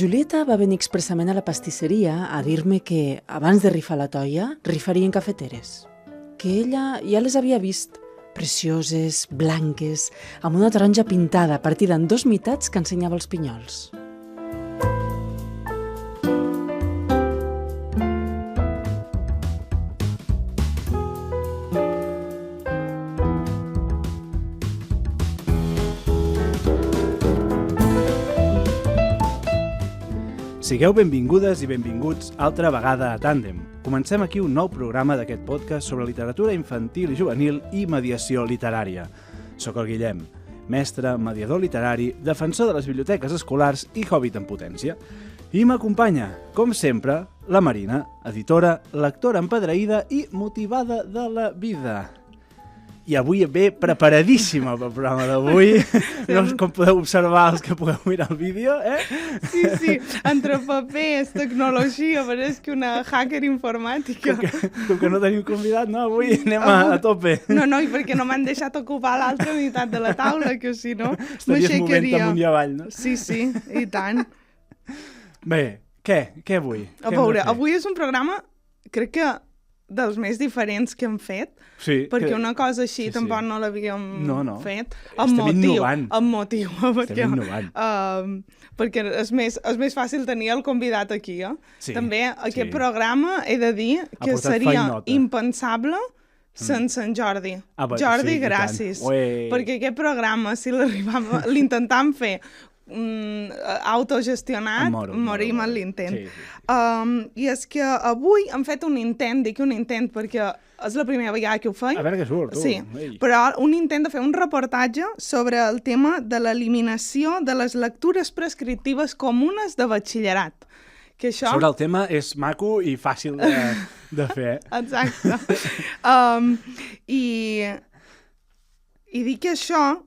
Julieta va venir expressament a la pastisseria a dir-me que, abans de rifar la toia, rifarien cafeteres. Que ella ja les havia vist, precioses, blanques, amb una taronja pintada partida en 2 meitats que ensenyava els pinyols. Sigueu benvingudes i benvinguts altra vegada a Tàndem. Comencem aquí un nou programa d'aquest podcast sobre literatura infantil i juvenil i mediació literària. Soc el Guillem, mestre, mediador literari, defensor de les biblioteques escolars i hobbit en potència. I m'acompanya, com sempre, la Marina, editora, lectora empadreïda i motivada de la vida. I avui ve preparadíssima pel programa d'avui. No, com podeu observar els que pugueu mirar el vídeo, Sí, entre papers, tecnologia, pareix que una hacker informàtica. Com que no tenim convidat, no? Avui anem a tope. No, i perquè no m'han deixat ocupar l'altra meitat de la taula, que si no estaries movent amunt i avall, no? Sí, i tant. Bé, què avui? A veure, avui és un programa, crec que dels més diferents que hem fet, sí, perquè una cosa així tampoc no l'havíem fet. Estem innovant. Amb motiu. Estem innovant. Perquè és més fàcil tenir el convidat aquí. Sí, també aquest programa he de dir que seria impensable sense en Jordi. Jordi, gràcies. Perquè aquest programa, si l'intentàvem fer autogestionat, morim en l'intent. I és que avui hem fet un intent, dic un intent perquè és la primera vegada que ho feim. A veure què surt, tu. Sí, però un intent de fer un reportatge sobre el tema de l'eliminació de les lectures prescriptives comunes de batxillerat. Que això... Sobre el tema és maco i fàcil de fer. Exacte. I dic això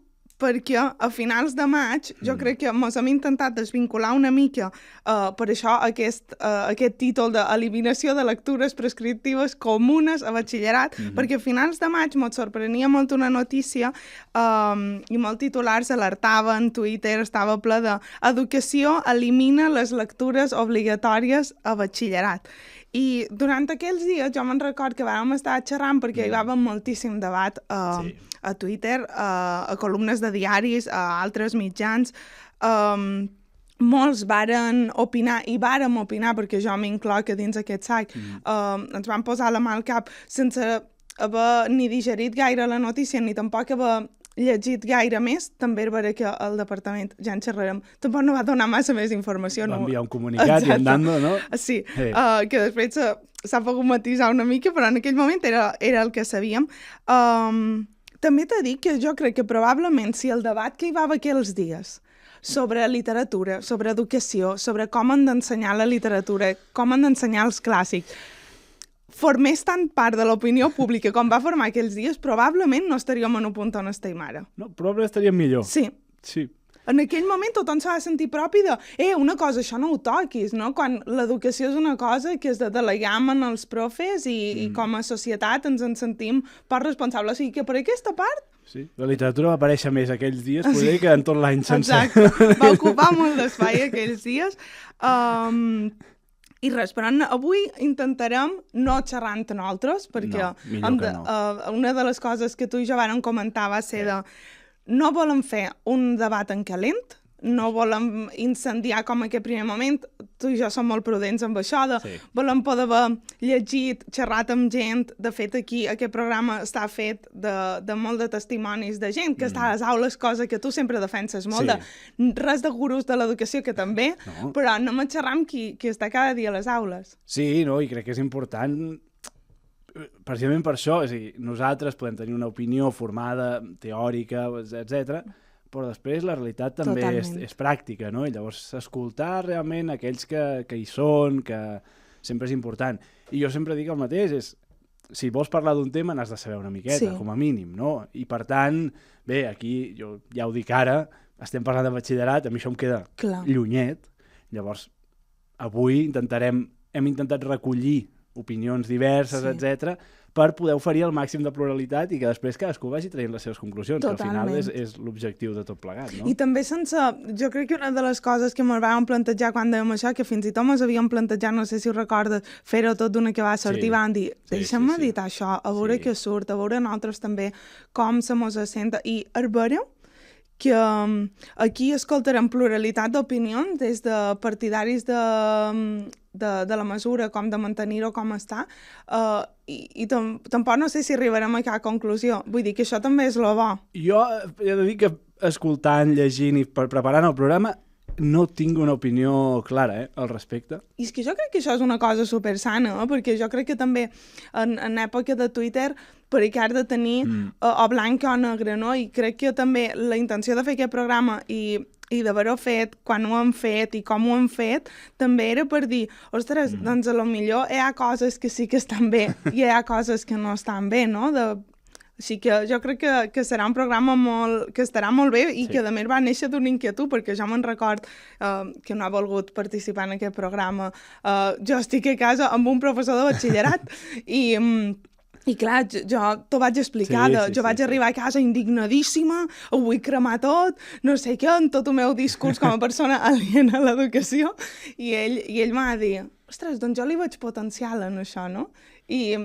perquè a finals de maig jo crec que ens hem intentat desvincular una mica per això aquest títol d'eliminació de lectures prescriptives comunes a batxillerat, perquè a finals de maig ens sorprenia molt una notícia i molts titulars alertaven, Twitter estava ple de educació elimina les lectures obligatòries a batxillerat. I durant aquells dies jo me'n record que vam estar xerrant perquè hi va haver moltíssim debat a Twitter, a columnes de diaris, a altres mitjans. Molts varen opinar, i vàrem opinar, perquè jo m'incloc dins aquest sac, ens van posar la mà al cap sense haver ni digerit gaire la notícia, ni tampoc haver llegit gaire més, també era que el departament, ja en xerrarem, tampoc no va donar massa més informació. Va enviar un comunicat i andando, no? Sí, que després s'ha pogut matisar una mica, però en aquell moment era el que sabíem. També t'he dit que jo crec que probablement si el debat que hi va haver aquells dies sobre literatura, sobre educació, sobre com han d'ensenyar la literatura, com han d'ensenyar els clàssics, formés tant part de l'opinió pública com va formar aquells dies, probablement no estaríem en un punt on estem ara. No, probablement estaríem millor. Sí. En aquell moment tothom s'ha de sentir propi de una cosa, això no ho toquis, no? Quan l'educació és una cosa que és de delegam en els profes i com a societat ens en sentim part responsables. O sigui que per aquesta part... Sí, la literatura va aparèixer més aquells dies, poder que en tot l'any sencer. Exacte, va ocupar molt d'espai aquells dies. I res, però avui intentarem no xerrar entre nosaltres, perquè una de les coses que tu i jo vàrem comentar va ser de no volem fer un debat en calent, no volem incendiar com en aquest primer moment, tu i jo som molt prudents amb això, volem poder haver llegit, xerrat amb gent, de fet aquí aquest programa està fet de molt de testimonis de gent que està a les aules, cosa que tu sempre defenses molt, res de gurus de l'educació, que també, però anem a xerrar amb qui està cada dia a les aules. Sí, no, i crec que és important precisament per això, és a dir, nosaltres podem tenir una opinió formada, teòrica, etc., però després la realitat també és pràctica, no? I llavors escoltar realment aquells que hi són, que sempre és important. I jo sempre dic el mateix, és si vols parlar d'un tema n'has de saber una miqueta, com a mínim, no? I per tant, bé, aquí, jo ja ho dic ara, estem parlant de batxillerat, a mi això em queda llunyet, llavors avui hem intentat recollir opinions diverses, etc., per poder oferir el màxim de pluralitat i que després cadascú vagi traient les seves conclusions, Totalment. que al final és l'objectiu de tot plegat, no? I també jo crec que una de les coses que ens vam plantejar quan dèiem això, que fins i tot ens havíem plantejat, no sé si ho recordes, fer-ho tot d'una que va sortir, vam dir, deixa'm meditar això, a veure què surt, a veure nosaltres també com se mos senta, i a veure que aquí escoltarem pluralitat d'opinions, des de partidaris de la mesura, com de mantenir-ho com està, i tampoc no sé si arribarem a cap conclusió. Vull dir que això també és lo bo. Jo he de dir que escoltant, llegint i preparant el programa no tinc una opinió clara al respecte. I és que jo crec que això és una cosa supersana, perquè jo crec que també en època de Twitter per aquí has de tenir o blanc o negre, no? I crec que també la intenció de fer aquest programa i d'haver-ho fet, quan ho hem fet i com ho hem fet, també era per dir, ostres, doncs a lo millor hi ha coses que sí que estan bé i hi ha coses que no estan bé, no? Així que jo crec que serà un programa que estarà molt bé i que a més va néixer d'una inquietud, perquè jo me'n record que no ha volgut participar en aquest programa. Jo estic a casa amb un professor de batxillerat i clar, jo t'ho vaig explicar, jo vaig arribar a casa indignadíssima, ho vull cremar tot, no sé què, en tot el meu discurs com a persona aliena a l'educació, i ell m'ha dit, ostres, doncs jo li veig potencial en això, no? I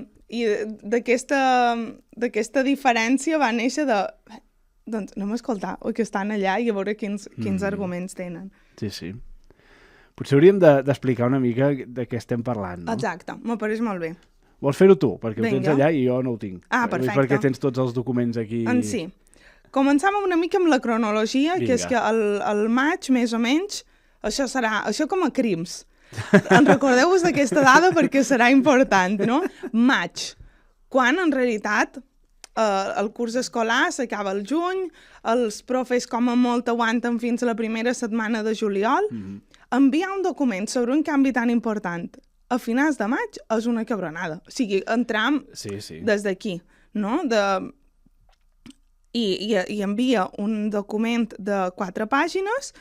d'aquesta diferència va néixer doncs anem a escoltar el que estan allà i a veure quins arguments tenen. Sí. Potser hauríem d'explicar una mica de què estem parlant, no? Exacte, m'ho pareix molt bé. Vols fer-ho tu? Perquè ho tens allà i jo no ho tinc. Ah, perfecte. Perquè tens tots els documents aquí. Sí. Començam una mica amb la cronologia, que és que el maig, més o menys, això com a crims. En recordeu-vos d'aquesta dada perquè serà important, no? Maig, quan en realitat el curs escolar s'acaba al juny, els profes com a molt aguanten fins a la primera setmana de juliol, enviar un document sobre un canvi tan important a finals de maig és una cabronada. O sigui, entram des d'aquí, no? I envia un document de 4 pàgines,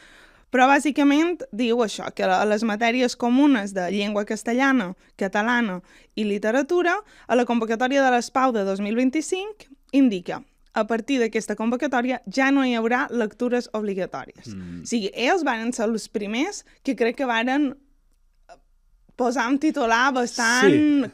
però bàsicament diu això, que a les matèries comunes de llengua castellana, catalana i literatura, a la convocatòria de l'ESPAU de 2025 indica a partir d'aquesta convocatòria ja no hi haurà lectures obligatòries. O sigui, ells van ser els primers que crec que van posar un titular bastant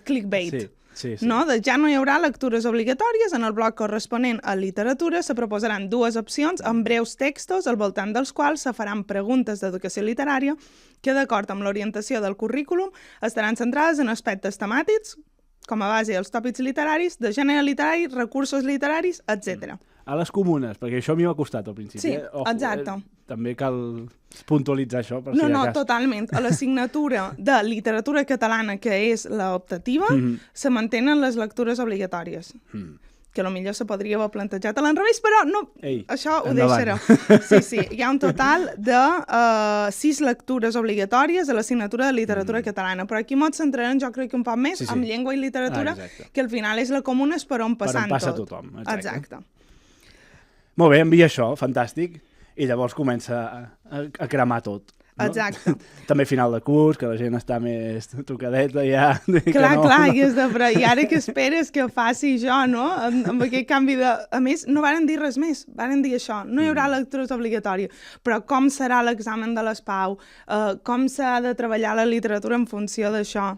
clickbait. Sí. No? Ja no hi haurà lectures obligatòries. En el bloc corresponent a literatura se proposaran 2 opcions amb breus textos al voltant dels quals se faran preguntes d'educació literària que, d'acord amb l'orientació del currículum, estaran centrades en aspectes temàtics, com a base els tòpics literaris, de gènere literari, recursos literaris, etc. A les comunes, perquè això a mi m'ha costat al principi. Sí, exacte. També cal puntualitzar això, per si No, cas. totalment. A l'assignatura de literatura catalana, que és l'optativa, se mantenen les lectures obligatòries. Que potser se podria haver plantejat a l'enrevés, però no, això ho deixaré. Sí, hi ha un total de 6 lectures obligatòries a l'assignatura de literatura catalana, però aquí ens centrarem, jo crec que un poc més, amb llengua i literatura, que al final és la comuna, és per on passant tot. Per on passa tothom, exacte. Molt bé, envia això, fantàstic, i llavors comença a cremar tot. No? Exacte. També final de curs, que la gent està més tocadeta ja. Clar, i ara què esperes que faci jo, no? Amb aquest canvi de... A més, no varen dir res més, varen dir això, no hi haurà lectures obligatòries, però com serà l'examen de l'ESPAU, com s'ha de treballar la literatura en funció d'això.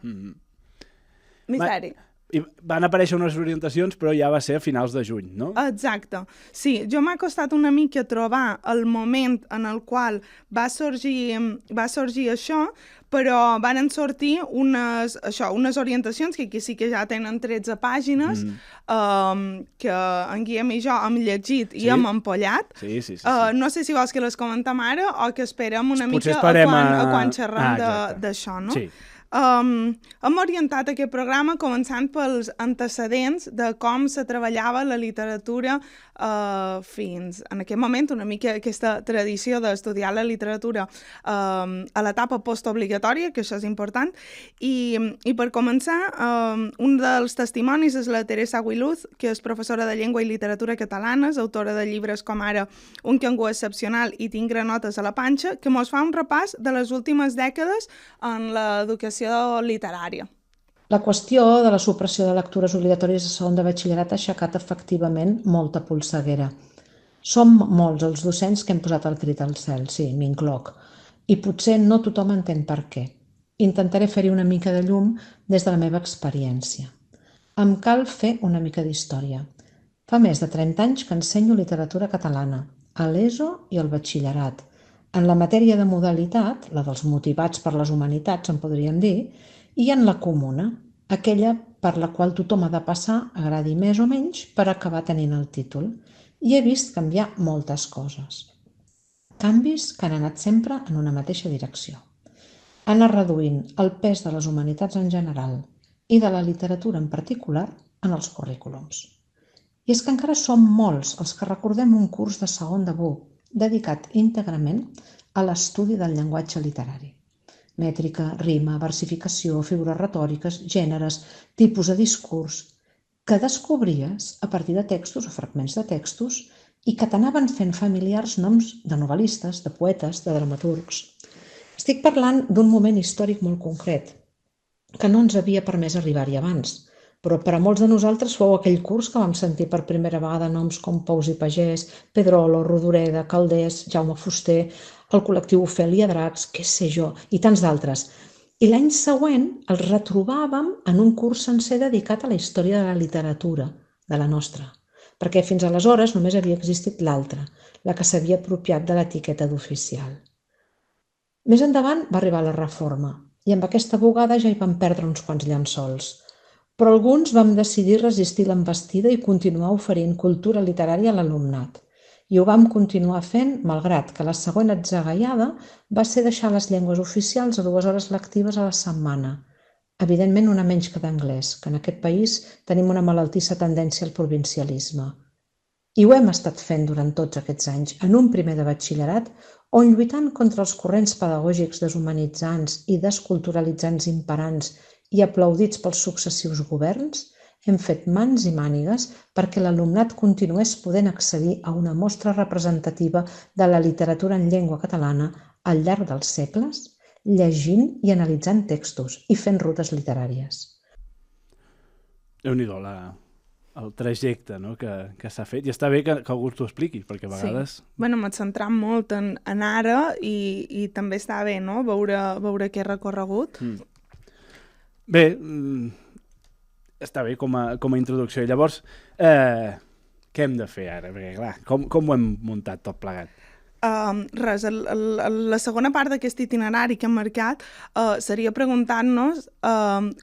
Misteri. I van aparèixer unes orientacions, però ja va ser a finals de juny, no? Exacte. Sí, jo m'ha costat una mica trobar el moment en el qual va sorgir això, però van sortir unes orientacions, que aquí sí que ja tenen 13 pàgines, que en Guillem i jo hem llegit i hem empollat. Sí. No sé si vols que les comentem ara o que esperem una Potser mica a quan xerrem d'això, no? Sí. Hem orientat aquest programa començant pels antecedents de com se treballava la literatura fins en aquest moment, una mica aquesta tradició d'estudiar la literatura a l'etapa postobligatòria, que això és important, i per començar, un dels testimonis és la Teresa Aguiluz, que és professora de llengua i literatura catalanes, autora de llibres com ara Un cangú excepcional i Tinc granotes a la panxa, que mos fa un repàs de les últimes dècades en l'educació literària. La qüestió de la supressió de lectures obligatòries a segon de batxillerat ha aixecat efectivament molta polseguera. Som molts els docents que hem posat el crit al cel, sí, m'incloc, i potser no tothom entén per què. Intentaré fer-hi una mica de llum des de la meva experiència. Em cal fer una mica d'història. Fa més de 30 anys que ensenyo literatura catalana, a l'ESO i al batxillerat. En la matèria de modalitat, la dels motivats per les humanitats, en podríem dir, i en la comuna, aquella per la qual tothom ha de passar, agradi més o menys, per acabar tenint el títol. I he vist canviar moltes coses. Canvis que han anat sempre en una mateixa direcció. Anar reduint el pes de les humanitats en general i de la literatura en particular en els currículums. I és que encara som molts els que recordem un curs de segon de BUP dedicat íntegrament a l'estudi del llenguatge literari. Mètrica, rima, versificació, figures retòriques, gèneres, tipus de discurs, que descobries a partir de textos o fragments de textos i que t'anaven fent familiars noms de novel·listes, de poetes, de dramaturgs. Estic parlant d'un moment històric molt concret, que no ens havia permès arribar-hi abans, però per a molts de nosaltres fou aquell curs que vam sentir per primera vegada noms com Pous i Pagès, Pedrolo, Rodoreda, Calders, Jaume Fuster, el col·lectiu Ofèlia Dracs, què sé jo, i tants d'altres. I l'any següent els retrobàvem en un curs sencer dedicat a la història de la literatura, de la nostra, perquè fins aleshores només havia existit l'altra, la que s'havia apropiat de l'etiqueta d'oficial. Més endavant va arribar la reforma, i amb aquesta bugada ja hi vam perdre uns quants llençols. Però alguns vam decidir resistir l'envestida i continuar oferint cultura literària a l'alumnat. I ho vam continuar fent, malgrat que la següent atzagaiada va ser deixar les llengües oficials a 2 hores lectives a la setmana. Evidentment una menys que d'anglès, que en aquest país tenim una malaltissa tendència al provincialisme. I ho hem estat fent durant tots aquests anys, en un primer de batxillerat, on lluitant contra els corrents pedagògics deshumanitzants i desculturalitzants imperants i aplaudits pels successius governs, hem fet mans i mànigues perquè l'alumnat continués podent accedir a una mostra representativa de la literatura en llengua catalana al llarg dels segles, llegint i analitzant textos i fent rutes literàries. Déu-n'hi-do, el trajecte, no?, que s'ha fet. I està bé que algú t'ho expliqui, perquè a vegades... Sí. Bueno, m'he centrat molt en ara i també està bé, no?, veure què he recorregut. Bé, està bé com a introducció. I llavors, què hem de fer ara? Perquè, clar, com ho hem muntat tot plegat? Res, la segona part d'aquest itinerari que hem marcat seria preguntar-nos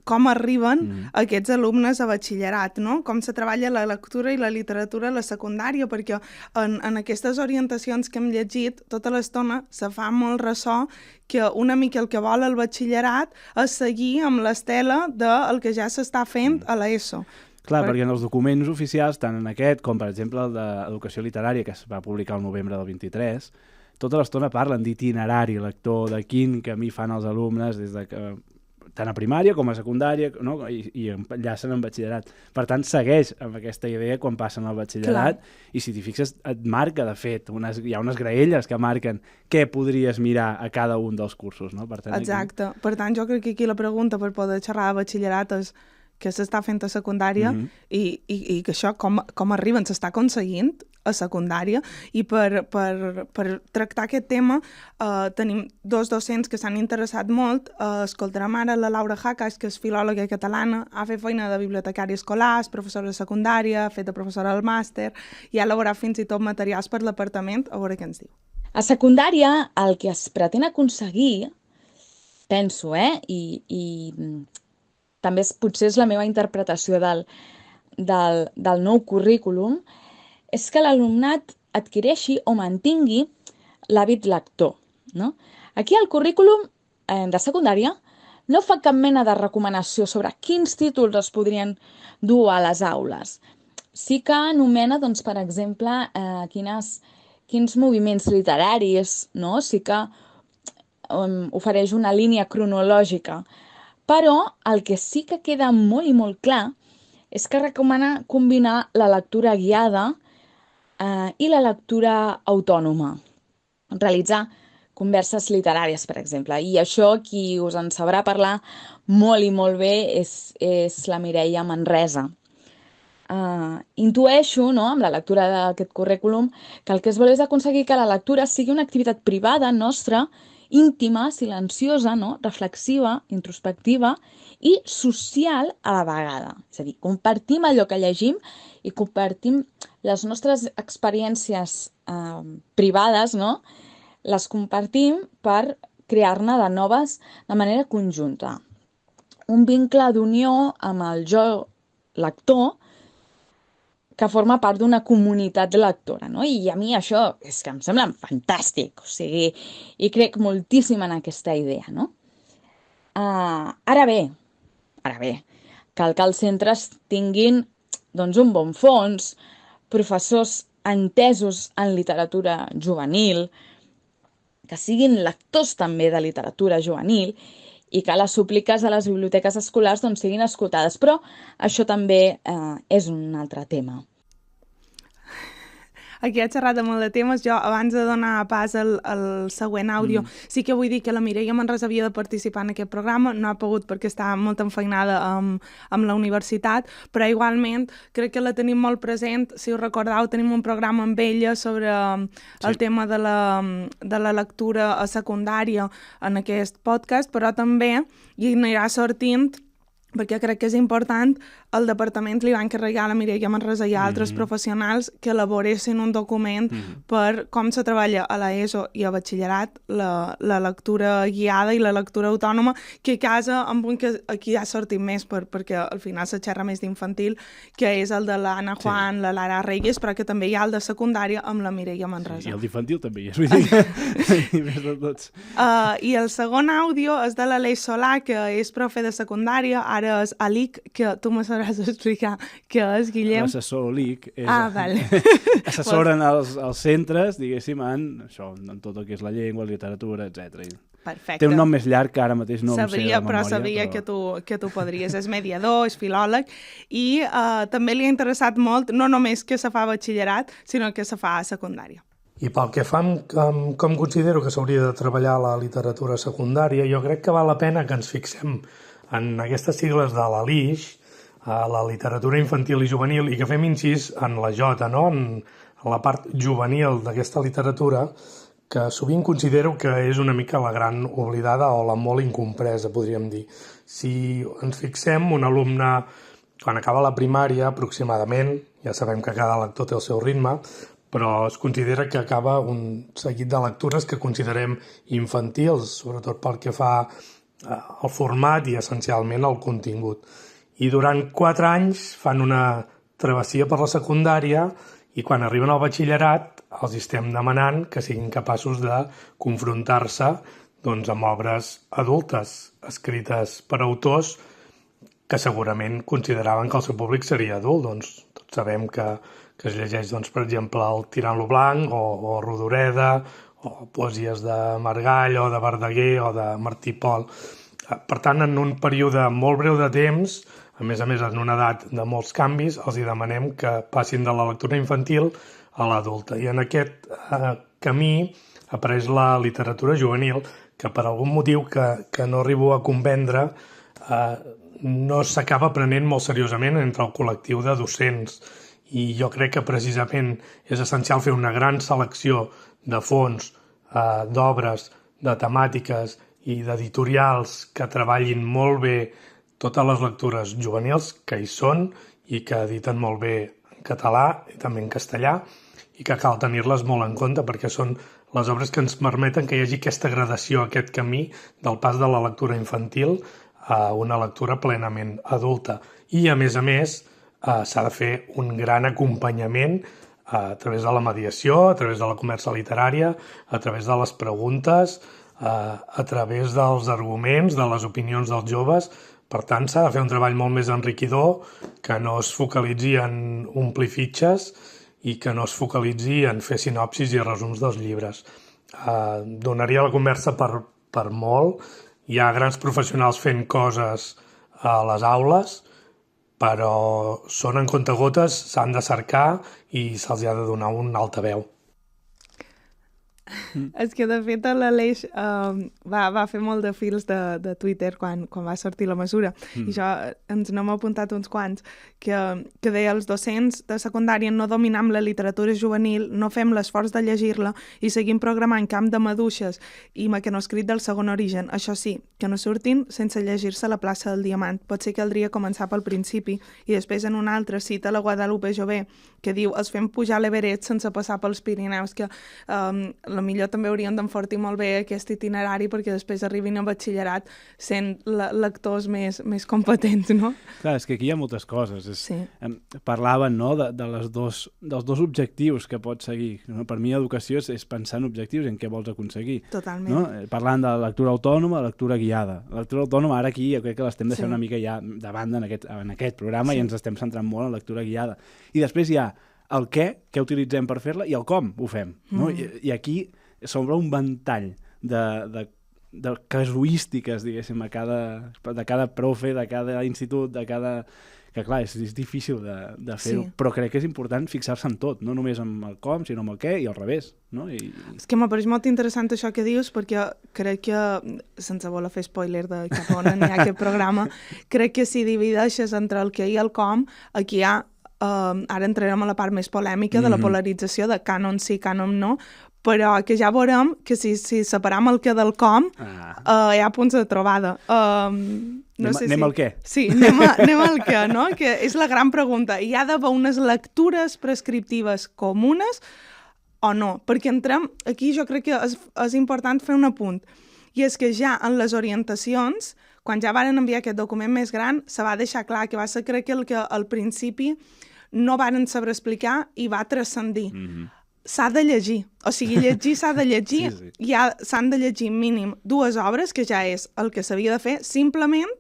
com arriben aquests alumnes a batxillerat, no? Com se treballa la lectura i la literatura a la secundària, perquè en aquestes orientacions que hem llegit tota l'estona se fa molt ressò que una mica el que vol el batxillerat és seguir amb l'estela del que ja s'està fent a l'ESO. Clar, perquè en els documents oficials, tant en aquest com, per exemple, el d'Educació Literària, que es va publicar el novembre del 23, tota l'estona parlen d'itinerari lector, de quin camí fan els alumnes, des de tant a primària com a secundària, no? I enllacen en batxillerat. Per tant, segueix amb aquesta idea quan passen al batxillerat. Clar. I si t'hi fixes, et marca, de fet, hi ha unes graelles que marquen què podries mirar a cada un dels cursos, no? Per tant, exacte. Per tant, jo crec que aquí la pregunta per poder xerrar de batxillerat és que s'està fent a secundària i que això com arriben, s'està aconseguint a secundària, i per tractar aquest tema tenim 2 docents que s'han interessat molt. Escoltarem ara la Laura Jacas, que és filòloga catalana, ha fet feina de bibliotecària escolar, és professora de secundària, ha fet de professora del màster i ha elaborat fins i tot materials per l'apartament, a veure què ens diu. A secundària el que es pretén aconseguir, penso, i també potser és la meva interpretació del nou currículum, és que l'alumnat adquireixi o mantingui l'hàbit lector, no? Aquí el currículum de secundària no fa cap mena de recomanació sobre quins títols es podrien dur a les aules. Sí que anomena, doncs, per exemple, quins moviments literaris, no? Sí que ofereix una línia cronològica. Però el que sí que queda molt i molt clar és que recomana combinar la lectura guiada i la lectura autònoma. Realitzar converses literàries, per exemple. I això, qui us en sabrà parlar molt i molt bé és la Mireia Manresa. Intueixo, no, amb la lectura d'aquest currículum, que el que es vol és aconseguir que la lectura sigui una activitat privada nostra, íntima, silenciosa, no, reflexiva, introspectiva i social a la vegada. És a dir, compartim allò que llegim i compartim les nostres experiències privades, no? Les compartim per crear-ne de noves de manera conjunta. Un vincle d'unió amb el jo lector que forma part d'una comunitat lectora, no? I a mi això és que em sembla fantàstic, o sigui, i crec moltíssim en aquesta idea, no? Ara bé, cal que els centres tinguin doncs, un bon fons, professors entesos en literatura juvenil, que siguin lectors també de literatura juvenil i que les súpliques a les biblioteques escolars doncs, siguin escoltades. Però això també és un altre tema. Aquí ha xerrat de molt de temes. Jo, abans de donar pas al següent àudio, sí que vull dir que la Mireia Manresa havia de participar en aquest programa. No ha pogut perquè està molt enfeinada amb la universitat, però igualment crec que la tenim molt present. Si us recordeu, tenim un programa amb ella sobre el tema de la lectura a secundària en aquest podcast, però també hi anirà sortint, perquè crec que és important, el departament li va encarregar a la Mireia Manresa i a altres professionals que elaboressin un document per com se treballa a l'ESO i a batxillerat la lectura guiada i la lectura autònoma, que casa amb un que aquí ha sortit més perquè al final se xerra més d'infantil, que és el de l'Anna Juan, la Lara Reyes, però que també hi ha el de secundària amb la Mireia Manresa. I el d'infantil també hi és, vull dir, més de tots. I el segon àudio és de l'Aleix Solà, que és profe de secundària, ara és ALIC, que tu me sabràs explicar què és, Guillem. L'assessor LIC és... Vale. Assessoren els centres, diguéssim, en tot el que és la llengua, la literatura, etc. Perfecte. Té un nom més llarg que ara mateix no em sé de memòria. Però sabia que tu podries. És mediador, és filòleg, i també li ha interessat molt, no només que se fa a batxillerat, sinó que se fa a secundària. I pel que fa com considero que s'hauria de treballar la literatura secundària, jo crec que val la pena que ens fixem en aquestes sigles de la LIJ, la literatura infantil i juvenil, i que fem incís en la J, no? En la part juvenil d'aquesta literatura, que sovint considero que és una mica la gran oblidada o la molt incompresa, podríem dir. Si ens fixem, un alumne, quan acaba la primària, aproximadament, ja sabem que cada lector té el seu ritme, però es considera que acaba un seguit de lectures que considerem infantils, sobretot pel que fa al format i essencialment al contingut. I durant 4 anys fan una travessia per la secundària i quan arriben al batxillerat els estem demanant que siguin capaços de confrontar-se amb obres adultes, escrites per autors que segurament consideraven que el seu públic seria adult. Tots sabem que es llegeix, per exemple, el Tirant-lo Blanc o Rodoreda, o poesies de Margall o de Verdaguer o de Martí Pol. Per tant, en un període molt breu de temps, a més en una edat de molts canvis, els hi demanem que passin de la lectura infantil a l'adulta. I en aquest camí apareix la literatura juvenil, que per algun motiu que no arribo a comprendre no s'acaba prenent molt seriosament entre el col·lectiu de docents. I jo crec que precisament és essencial fer una gran selecció de fons, d'obres, de temàtiques i d'editorials que treballin molt bé totes les lectures juvenils que hi són i que editen molt bé en català i també en castellà, i que cal tenir-les molt en compte perquè són les obres que ens permeten que hi hagi aquesta gradació, aquest camí del pas de la lectura infantil a una lectura plenament adulta. I, a més, s'ha de fer un gran acompanyament a través de la mediació, a través de la conversa literària, a través de les preguntes, a través dels arguments, de les opinions dels joves. Per tant, s'ha de fer un treball molt més enriquidor, que no es focalitzi en omplir fitxes i que no es focalitzi en fer sinopsis i resums dels llibres. Donaria la conversa per molt. Hi ha grans professionals fent coses a les aules, però són en comptagotes, s'han de cercar i se'ls ha de donar un altaveu. És que, de fet, l'Aleix va fer molt de fils de Twitter quan va sortir la mesura. I jo ens n'hem apuntat uns quants, que deia els docents de secundària no dominam la literatura juvenil, no fem l'esforç de llegir-la i seguim programant Camp de Maduixes i Mecanoscrit del segon origen. Això sí, que no surtin sense llegir-se La plaça del Diamant. Potser caldria començar pel principi i després en una altra cita la Guadalupe Jové, que diu els fem pujar l'Everest sense passar pels Pirineus, que la millor també haurien d'enfortir molt bé aquest itinerari perquè després arribin a batxillerat sent lectors més competents, no? Clar, és que aquí hi ha moltes coses. Sí. Parlaven, no?, dels dos objectius que pots seguir. No? Per mi, educació és pensar en objectius, en què vols aconseguir. Totalment. No? Parlant de la lectura autònoma, la lectura guiada. La lectura autònoma, ara aquí, jo crec que l'estem deixant una mica ja de banda en aquest programa i ens estem centrant molt en la lectura guiada. I després hi ha el què utilitzem per fer-la i el com ho fem. No? I aquí s'obre un ventall de casuístiques, diguéssim, de cada profe, de cada institut, que clar, és difícil de fer-ho, però crec que és important fixar-se en tot, no només amb el com, sinó amb el què i al revés. No? És que m'apareix molt interessant això que dius, perquè crec que, sense voler fer spoiler de cap on hi ha aquest programa, crec que si divideixes entre el què i el com, aquí hi ha, ara entrarem a la part més polèmica de la polarització de cànon sí, cànon no, però que ja veurem que si separam el què del com, hi ha punts de trobada. Anem al què? Sí, anem al què, no? Que és la gran pregunta. Hi ha d'haver unes lectures prescriptives comunes o no? Perquè entrem, aquí jo crec que és important fer un apunt, i és que ja en les orientacions, quan ja varen enviar aquest document més gran, se va deixar clar que va ser, crec que al principi no varen saber explicar i va transcendir. S'ha de llegir, o sigui, llegir s'ha de llegir, sí. S'han de llegir mínim 2 obres, que ja és el que s'havia de fer, simplement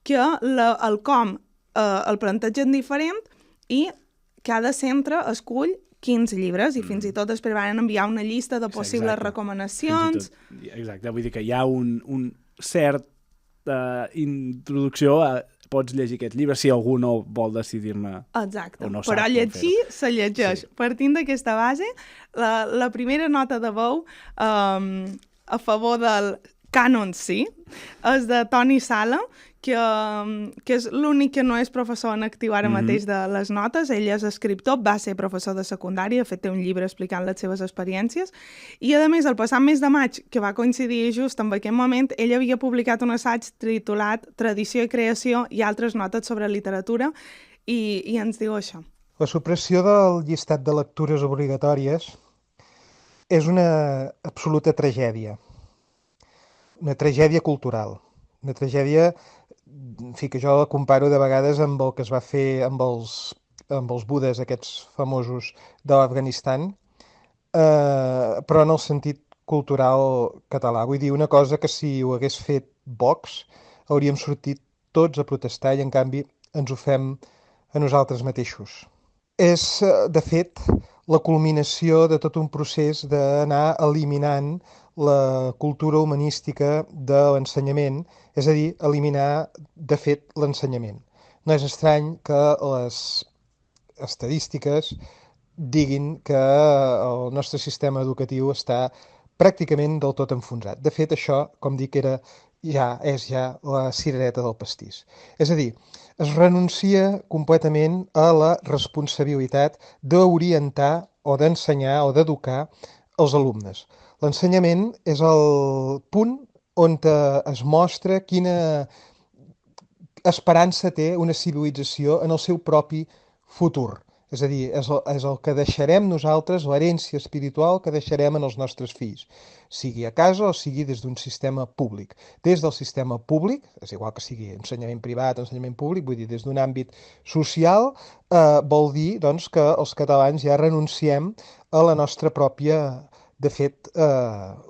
que el com el plantegen diferent i cada centre escull 15 llibres i fins i tot després van enviar una llista de possibles recomanacions. Exacte, vull dir que hi ha un cert introducció a pots llegir aquest llibre si algú no vol decidir-ne. Exacte, o no però llegir se llegeix. Sí. Partint d'aquesta base, la primera nota de veu a favor del cànon sí és de Toni Sala, que és l'únic que no és professor en actiu ara mateix de les notes. Ell és escriptor, va ser professor de secundària, de fet té un llibre explicant les seves experiències, i a més el passat mes de maig, que va coincidir just amb aquest moment, ell havia publicat un assaig titulat Tradició i creació i altres notes sobre literatura, i ens diu això. La supressió del llistat de lectures obligatòries és una absoluta tragèdia, una tragèdia cultural, una tragèdia, en fi, que jo la comparo de vegades amb el que es va fer amb els budes, aquests famosos de l'Afganistan, però en el sentit cultural català. Vull dir, una cosa que si ho hagués fet Vox hauríem sortit tots a protestar i en canvi ens ho fem a nosaltres mateixos. És, de fet, la culminació de tot un procés d'anar eliminant la cultura humanística de l'ensenyament, és a dir, eliminar, de fet, l'ensenyament. No és estrany que les estadístiques diguin que el nostre sistema educatiu està pràcticament del tot enfonsat. De fet, això, com dic, és ja la cirereta del pastís. És a dir, es renuncia completament a la responsabilitat d'orientar o d'ensenyar o d'educar els alumnes. L'ensenyament és el punt on es mostra quina esperança té una civilització en el seu propi futur. És a dir, és el que deixarem nosaltres, l'herència espiritual que deixarem en els nostres fills, sigui a casa o sigui des d'un sistema públic. Des del sistema públic, és igual que sigui ensenyament privat o ensenyament públic, vull dir, des d'un àmbit social, vol dir doncs, que els catalans ja renunciem a la nostra pròpia, de fet,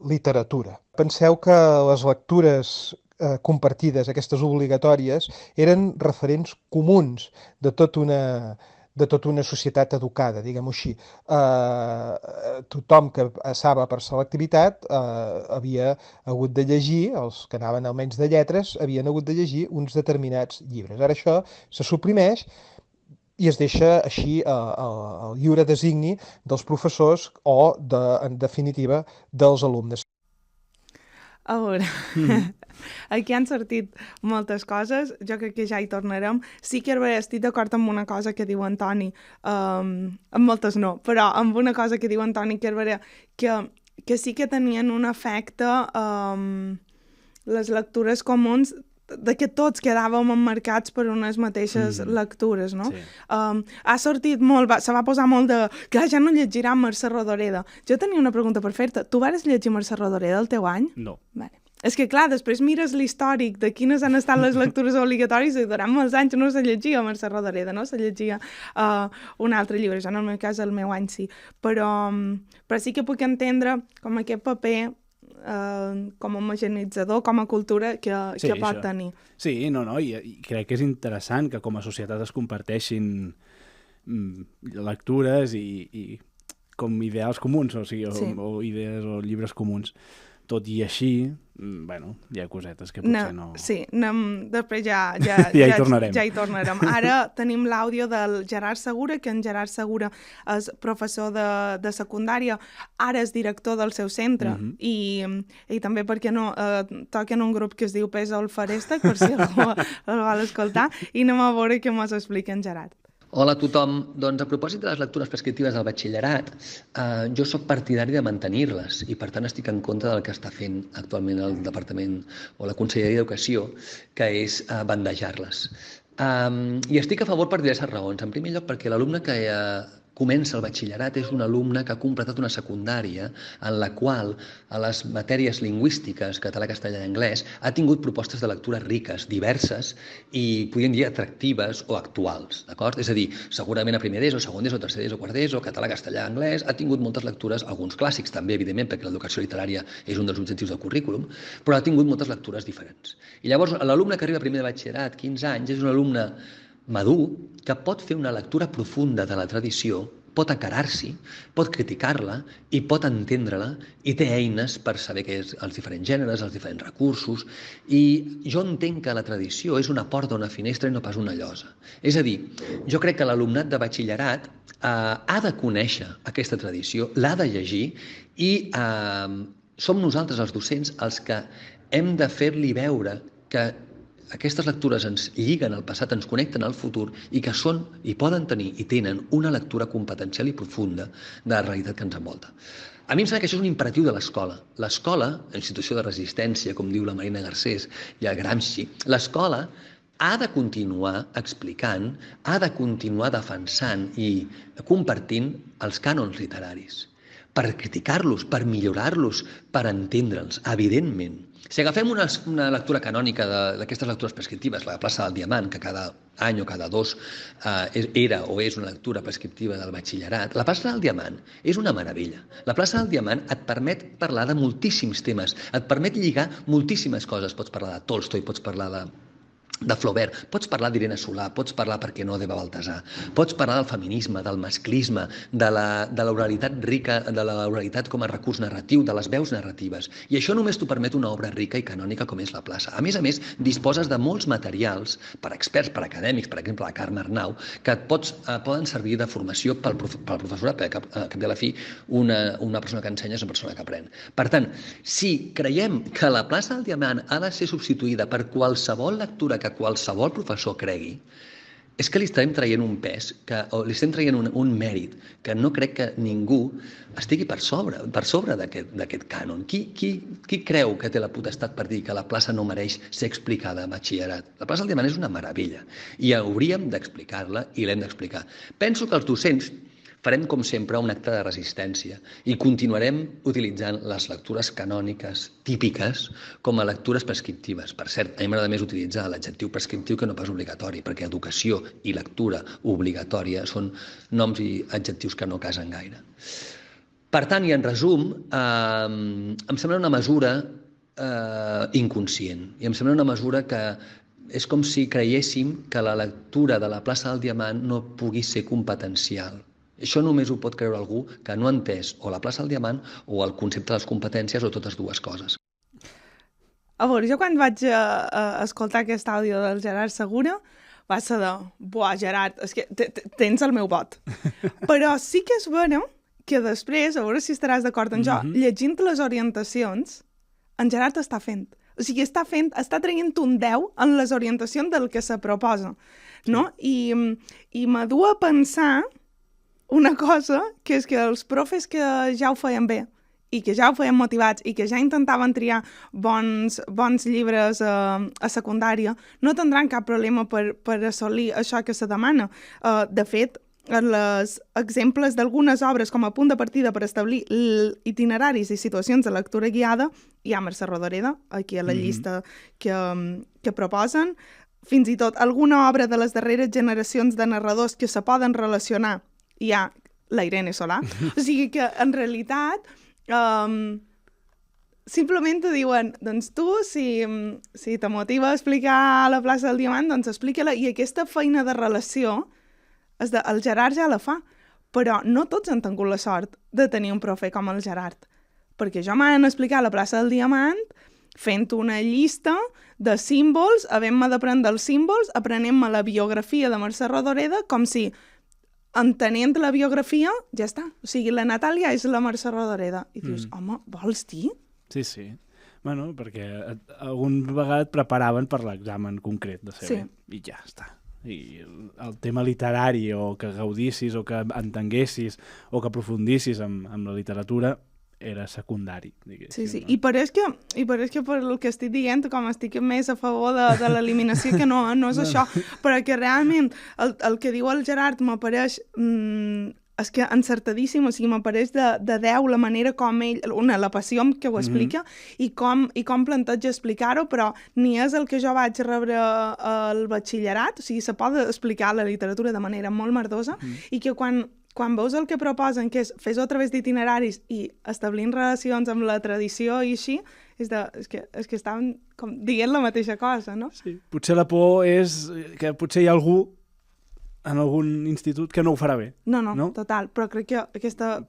literatura. Penseu que les lectures compartides, aquestes obligatòries, eren referents comuns de tota una societat educada, diguem-ho així. Tothom que passava per selectivitat havia hagut de llegir, els que anaven almenys de lletres, havien hagut de llegir uns determinats llibres. Ara això se suprimeix i es deixa així el lliure designi dels professors o, en definitiva, dels alumnes. A veure, aquí han sortit moltes coses, jo crec que ja hi tornarem. Sí que estic d'acord amb una cosa que diu Antoni, amb moltes no, però amb una cosa que diu Antoni Kerberé, que sí que tenien un efecte les lectures comuns, de que tots quedàvem emmarcats per unes mateixes lectures, no? Sí. Ha sortit molt, se va posar molt de... Clar, ja no llegirà Mercè Rodoreda. Jo tenia una pregunta per fer-te. Tu vas llegir Mercè Rodoreda el teu any? No. Vale. És que, clar, després mires l'històric de quines han estat les lectures obligатòries i durant molts anys no se llegia Mercè Rodoreda, no? Se llegia un altre llibre. Jo, en el meu cas, el meu any sí. Però sí que puc entendre com aquest paper com a homogeneitzador, com a cultura que pot tenir. Sí, i crec que és interessant que com a societat es comparteixin lectures i com ideals comuns, o sigui, o idees o llibres comuns. Tot i així, bueno, hi ha cosetes que potser no... Sí, després ja hi tornarem. Ja hi tornarem. Ara tenim l'àudio del Gerard Segura, que en Gerard Segura és professor de secundària, ara és director del seu centre, i també, perquè no, toca en un grup que es diu Pesa el Feréstec, per si algú el vol escoltar, i anem a veure què mos explica en Gerard. Hola a tothom. Doncs a propòsit de les lectures prescriptives del batxillerat, jo sóc partidari de mantenir-les i per tant estic en contra del que està fent actualment el Departament o la Conselleria d'Educació, que és bandejar-les. I estic a favor per diverses raons. En primer lloc perquè l'alumne que comença el batxillerat és un alumne que ha completat una secundària en la qual a les matèries lingüístiques, català, castellà i anglès, ha tingut propostes de lectura riques, diverses i, podríem dir, atractives o actuals, d'acord? És a dir, segurament a primer d'ESO, segon d'ESO, tercer d'ESO, quart d'ESO, català, castellà, anglès, ha tingut moltes lectures, alguns clàssics també, evidentment, perquè l'educació literària és un dels objectius del currículum, però ha tingut moltes lectures diferents. I llavors, l'alumne que arriba a primer de batxillerat, 15 anys, és un alumne madur que pot fer una lectura profunda de la tradició, pot acarar-s'hi, pot criticar-la i pot entendre-la i té eines per saber què és els diferents gèneres, els diferents recursos, i jo entenc que la tradició és una porta o una finestra i no pas una llosa. És a dir, jo crec que l'alumnat de batxillerat ha de conèixer aquesta tradició, l'ha de llegir i som nosaltres els docents els que hem de fer-li veure que aquestes lectures ens lliguen al passat, ens connecten al futur i que són i poden tenir i tenen una lectura competencial i profunda de la realitat que ens envolta. A mi em sembla que això és un imperatiu de l'escola. L'escola, en situació de resistència, com diu la Marina Garcés i el Gramsci, l'escola ha de continuar explicant, ha de continuar defensant i compartint els cànons literaris per criticar-los, per millorar-los, per entendre'ls, evidentment. Si agafem una lectura canònica d'aquestes lectures prescriptives, la plaça del Diamant, que cada any o cada dos era o és una lectura prescriptiva del batxillerat, la plaça del Diamant és una meravella. La plaça del Diamant et permet parlar de moltíssims temes, et permet lligar moltíssimes coses. Pots parlar de Tolstoi, pots parlar de Flaubert, pots parlar d'Irene Solà, pots parlar, per què no, d'Eva Baltasar, pots parlar del feminisme, del masclisme, de l'oralitat rica, de l'oralitat com a recurs narratiu, de les veus narratives. I això només t'ho permet una obra rica i canònica com és la plaça. A més, disposes de molts materials per experts, per acadèmics, per exemple, la Carme Arnau, que poden servir de formació pel professorat, perquè al cap de la fi una persona que ensenya és una persona que aprèn. Per tant, si creiem que la plaça del Diamant ha de ser substituïda per qualsevol lectura que qualsevol professor cregui, és que li estem traient un pes, o li estem traient un mèrit que no crec que ningú estigui per sobre d'aquest cànon. Qui creu que té la potestat per dir que la plaça no mereix ser explicada a batxillerat? La plaça del Diamant és una meravella i hauríem d'explicar-la i l'hem d'explicar. Penso que els docents farem, com sempre, un acte de resistència i continuarem utilitzant les lectures canòniques típiques com a lectures prescriptives. Per cert, a mi m'agrada més utilitzar l'adjectiu prescriptiu que no pas obligatori, perquè educació i lectura obligatòria són noms i adjectius que no casen gaire. Per tant, i en resum, em sembla una mesura inconscient i em sembla una mesura que és com si creiéssim que la lectura de la plaça del Diamant no pugui ser competencial. Això només ho pot creure algú que no ha entès o la plaça del Diamant o el concepte de les competències o totes dues coses. A veure, jo quan vaig escoltar aquest àudio del Gerard Segura va ser de, buah, Gerard, és que tens el meu vot. Però sí que és vera que després, a veure si estaràs d'acord amb jo, llegint les orientacions, en Gerard està fent. O sigui, està traient un 10 en les orientacions del que se proposa, no? I m'adu a pensar una cosa, que és que els profes que ja ho feien bé i que ja ho feien motivats i que ja intentaven triar bons llibres a secundària, no tindran cap problema per assolir això que se demana. De fet, els exemples d'algunes obres com a punt de partida per establir itineraris i situacions de lectura guiada, hi ha Mercè Rodoreda, aquí a la llista que proposen, fins i tot alguna obra de les darreres generacions de narradors que se poden relacionar, hi ha la Irene Solà. O sigui que, en realitat, simplement te diuen, doncs tu, si te motiva a explicar la plaça del Diamant, doncs explica-la, i aquesta feina de relació el Gerard ja la fa, però no tots han tingut la sort de tenir un profe com el Gerard, perquè jo m'han explicat la plaça del Diamant fent una llista de símbols, havent-me d'aprendre els símbols, aprenent-me la biografia de Mercè Rodoreda, com si, entenent la biografia, ja està. O sigui, la Natàlia és la Mercè Rodoreda. I dius, home, vols dir? Sí, sí. Bueno, perquè algun vegada et preparaven per l'examen concret de ser i ja està. I el tema literari, o que gaudissis, o que entenguessis, o que aprofundissis amb la literatura, era secundari, diguéssim. Sí. No? I pareix que per el que estic dient, com estic més a favor de l'eliminació, que no és això, però que realment el que diu el Gerard m'apareix és que encertadíssim, o sigui, m'apareix de 10 la manera com ell, la passió amb què ho explica i com planteja explicar-ho, però ni és el que jo vaig rebre al batxillerat, o sigui, se pot explicar la literatura de manera molt merdosa i que quan veus el que proposen, que és fes-ho a través d'itineraris i establint relacions amb la tradició i així, és que estaven com dient la mateixa cosa, no? Sí. Potser la por és que potser hi ha algú en algun institut que no ho farà bé. No, total, però crec que aquesta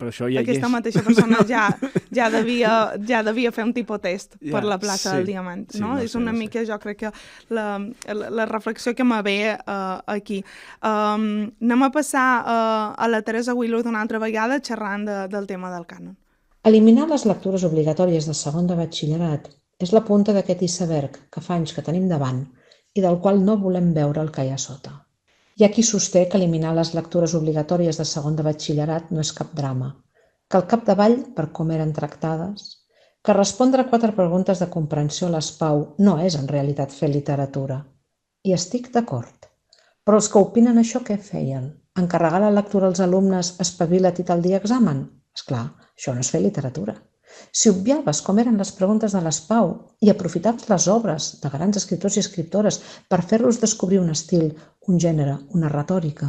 mateixa persona ja devia fer un tipus test per la plaça del Diamant, no? És una mica, jo crec que la reflexió que me ve aquí. Anem a passar a la Teresa Willow una altra vegada xerrant del tema del cànon. Eliminar les lectures obligatòries de segon de batxillerat és la punta d'aquest iceberg que fa anys que tenim davant i del qual no volem veure el que hi ha sota. Hi ha qui sosté que eliminar les lectures obligatòries de segon de batxillerat no és cap drama, que al capdavall, per com eren tractades, que respondre a 4 preguntes de comprensió a l'ESPAU no és en realitat fer literatura. I estic d'acord. Però els que opinen això què feien? Encarregar la lectura als alumnes espavila't i tal dia examen? Esclar, això no és fer literatura. Si obviaves com eren les preguntes de l'ESPAU i aprofitaves les obres de grans escriptors i escriptores per fer-los descobrir un estil, un gènere, una retòrica,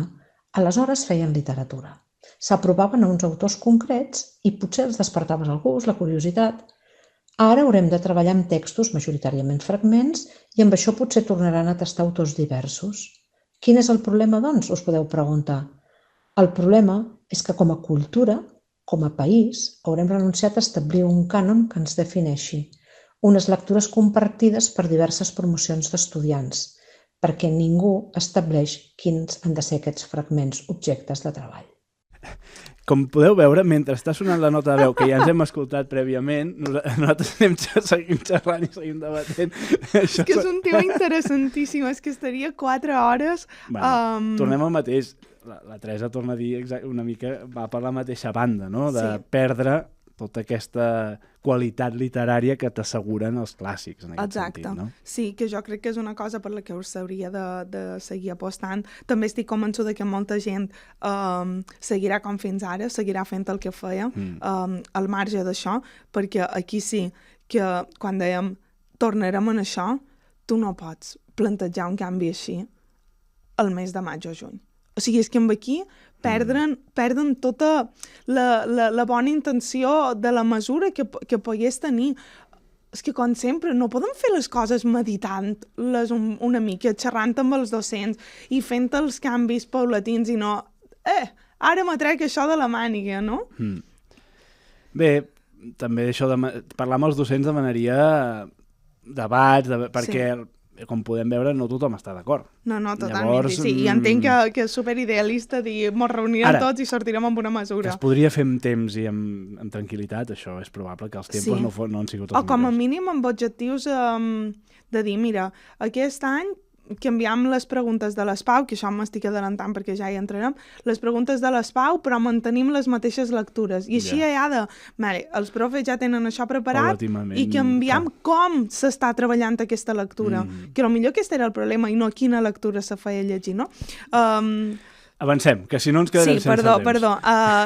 aleshores feien literatura. S'aprovaven a uns autors concrets i potser els despertaves el gust, la curiositat. Ara haurem de treballar amb textos, majoritàriament fragments, i amb això potser tornaran a tastar autors diversos. Quin és el problema, doncs, us podeu preguntar? El problema és que com a cultura, com a país, haurem renunciat a establir un cànon que ens defineixi, unes lectures compartides per diverses promocions d'estudiants, perquè ningú estableix quins han de ser aquests fragments objectes de treball. Com podeu veure, mentre està sonant la nota de veu, que ja ens hem escoltat prèviament, nosaltres seguim xerrant i seguim debatent. És que és un tema interessantíssim, és que estaria 4 hores... Tornem al mateix. La Teresa torna a dir una mica, va per la mateixa banda, no? De perdre tota aquesta qualitat literària que t'asseguren els clàssics, en aquest sentit, no? Sí, que jo crec que és una cosa per la que us s'hauria de seguir apostant. També estic convençuda que molta gent seguirà com fins ara, seguirà fent el que feia al marge d'això, perquè aquí sí que quan dèiem tornarem en això, tu no pots plantejar un canvi així el mes de maig o juny. O sigui, és que amb aquí perden tota la bona intenció de la mesura que pogués tenir. És que, com sempre, no podem fer les coses meditant-les una mica, xerrant amb els docents i fent els canvis paulatins i no... ara m'atrec això de la màniga, no? Bé, també això de parlar amb els docents demanaria debats, perquè com podem veure, no tothom està d'acord. No, totalment. Llavors, Sí, i entenc que és superidealista dir mos reunirem tots i sortirem amb una mesura. Que es podria fer amb temps i amb tranquil·litat, això és probable, que els tempos no han sigut els millors. O com a mínim amb objectius de dir, mira, aquest any canviam les preguntes de l'ESPAU, que això m'estic adelantant perquè ja hi entrarem, les preguntes de l'ESPAU, però mantenim les mateixes lectures. I així els profes ja tenen això preparat i canviam com s'està treballant aquesta lectura. Que potser aquest era el problema i no quina lectura se feia llegir, no? Avancem, que si no ens quedarem sense temps. Perdó.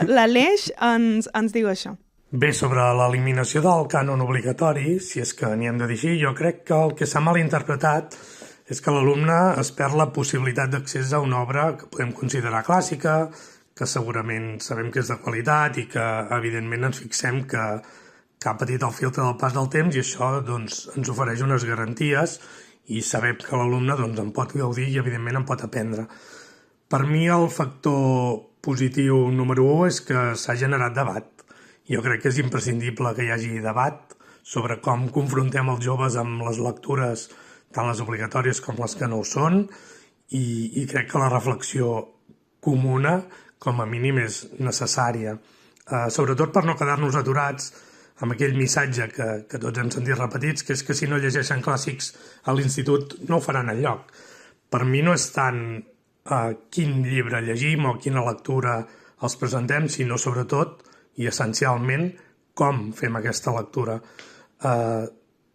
L'Aleix ens diu això. Bé, sobre l'eliminació del cànon obligatori, si és que n'hi hem de dir així, jo crec que el que s'ha malinterpretat és que l'alumne es perd la possibilitat d'accés a una obra que podem considerar clàssica, que segurament sabem que és de qualitat i que, evidentment, ens fixem que ha patit el filtre del pas del temps i això doncs, ens ofereix unes garanties i sabem que l'alumne doncs, en pot gaudir i, evidentment, en pot aprendre. Per mi, el factor positiu número 1 és que s'ha generat debat. Jo crec que és imprescindible que hi hagi debat sobre com confrontem els joves amb les lectures tant les obligatòries com les que no ho són, i crec que la reflexió comuna, com a mínim, és necessària. Sobretot per no quedar-nos aturats amb aquell missatge que tots hem sentit repetits, que és que si no llegeixen clàssics a l'institut no ho faran enlloc. Per mi no és tant quin llibre llegim o quina lectura els presentem, sinó sobretot i essencialment com fem aquesta lectura.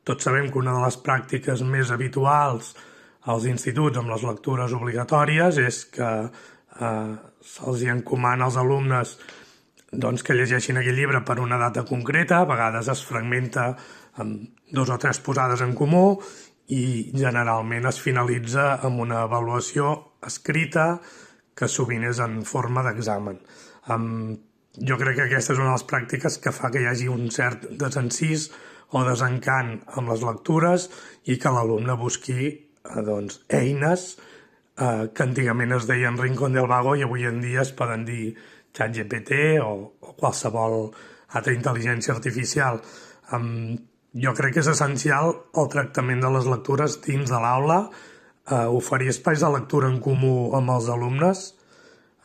Tots sabem que una de les pràctiques més habituals als instituts amb les lectures obligatòries és que se'ls encomana als alumnes doncs, que llegeixin aquell llibre per una data concreta, a vegades es fragmenta amb 2 o 3 posades en comú i generalment es finalitza amb una avaluació escrita que sovint és en forma d'examen. Jo crec que aquesta és una de les pràctiques que fa que hi hagi un cert desencís o desencant amb les lectures i que l'alumne busqui eines que antigament es deien Rincón del Vago i avui en dia es poden dir ChatGPT o qualsevol altra intel·ligència artificial. Jo crec que és essencial el tractament de les lectures dins de l'aula, oferir espais de lectura en comú amb els alumnes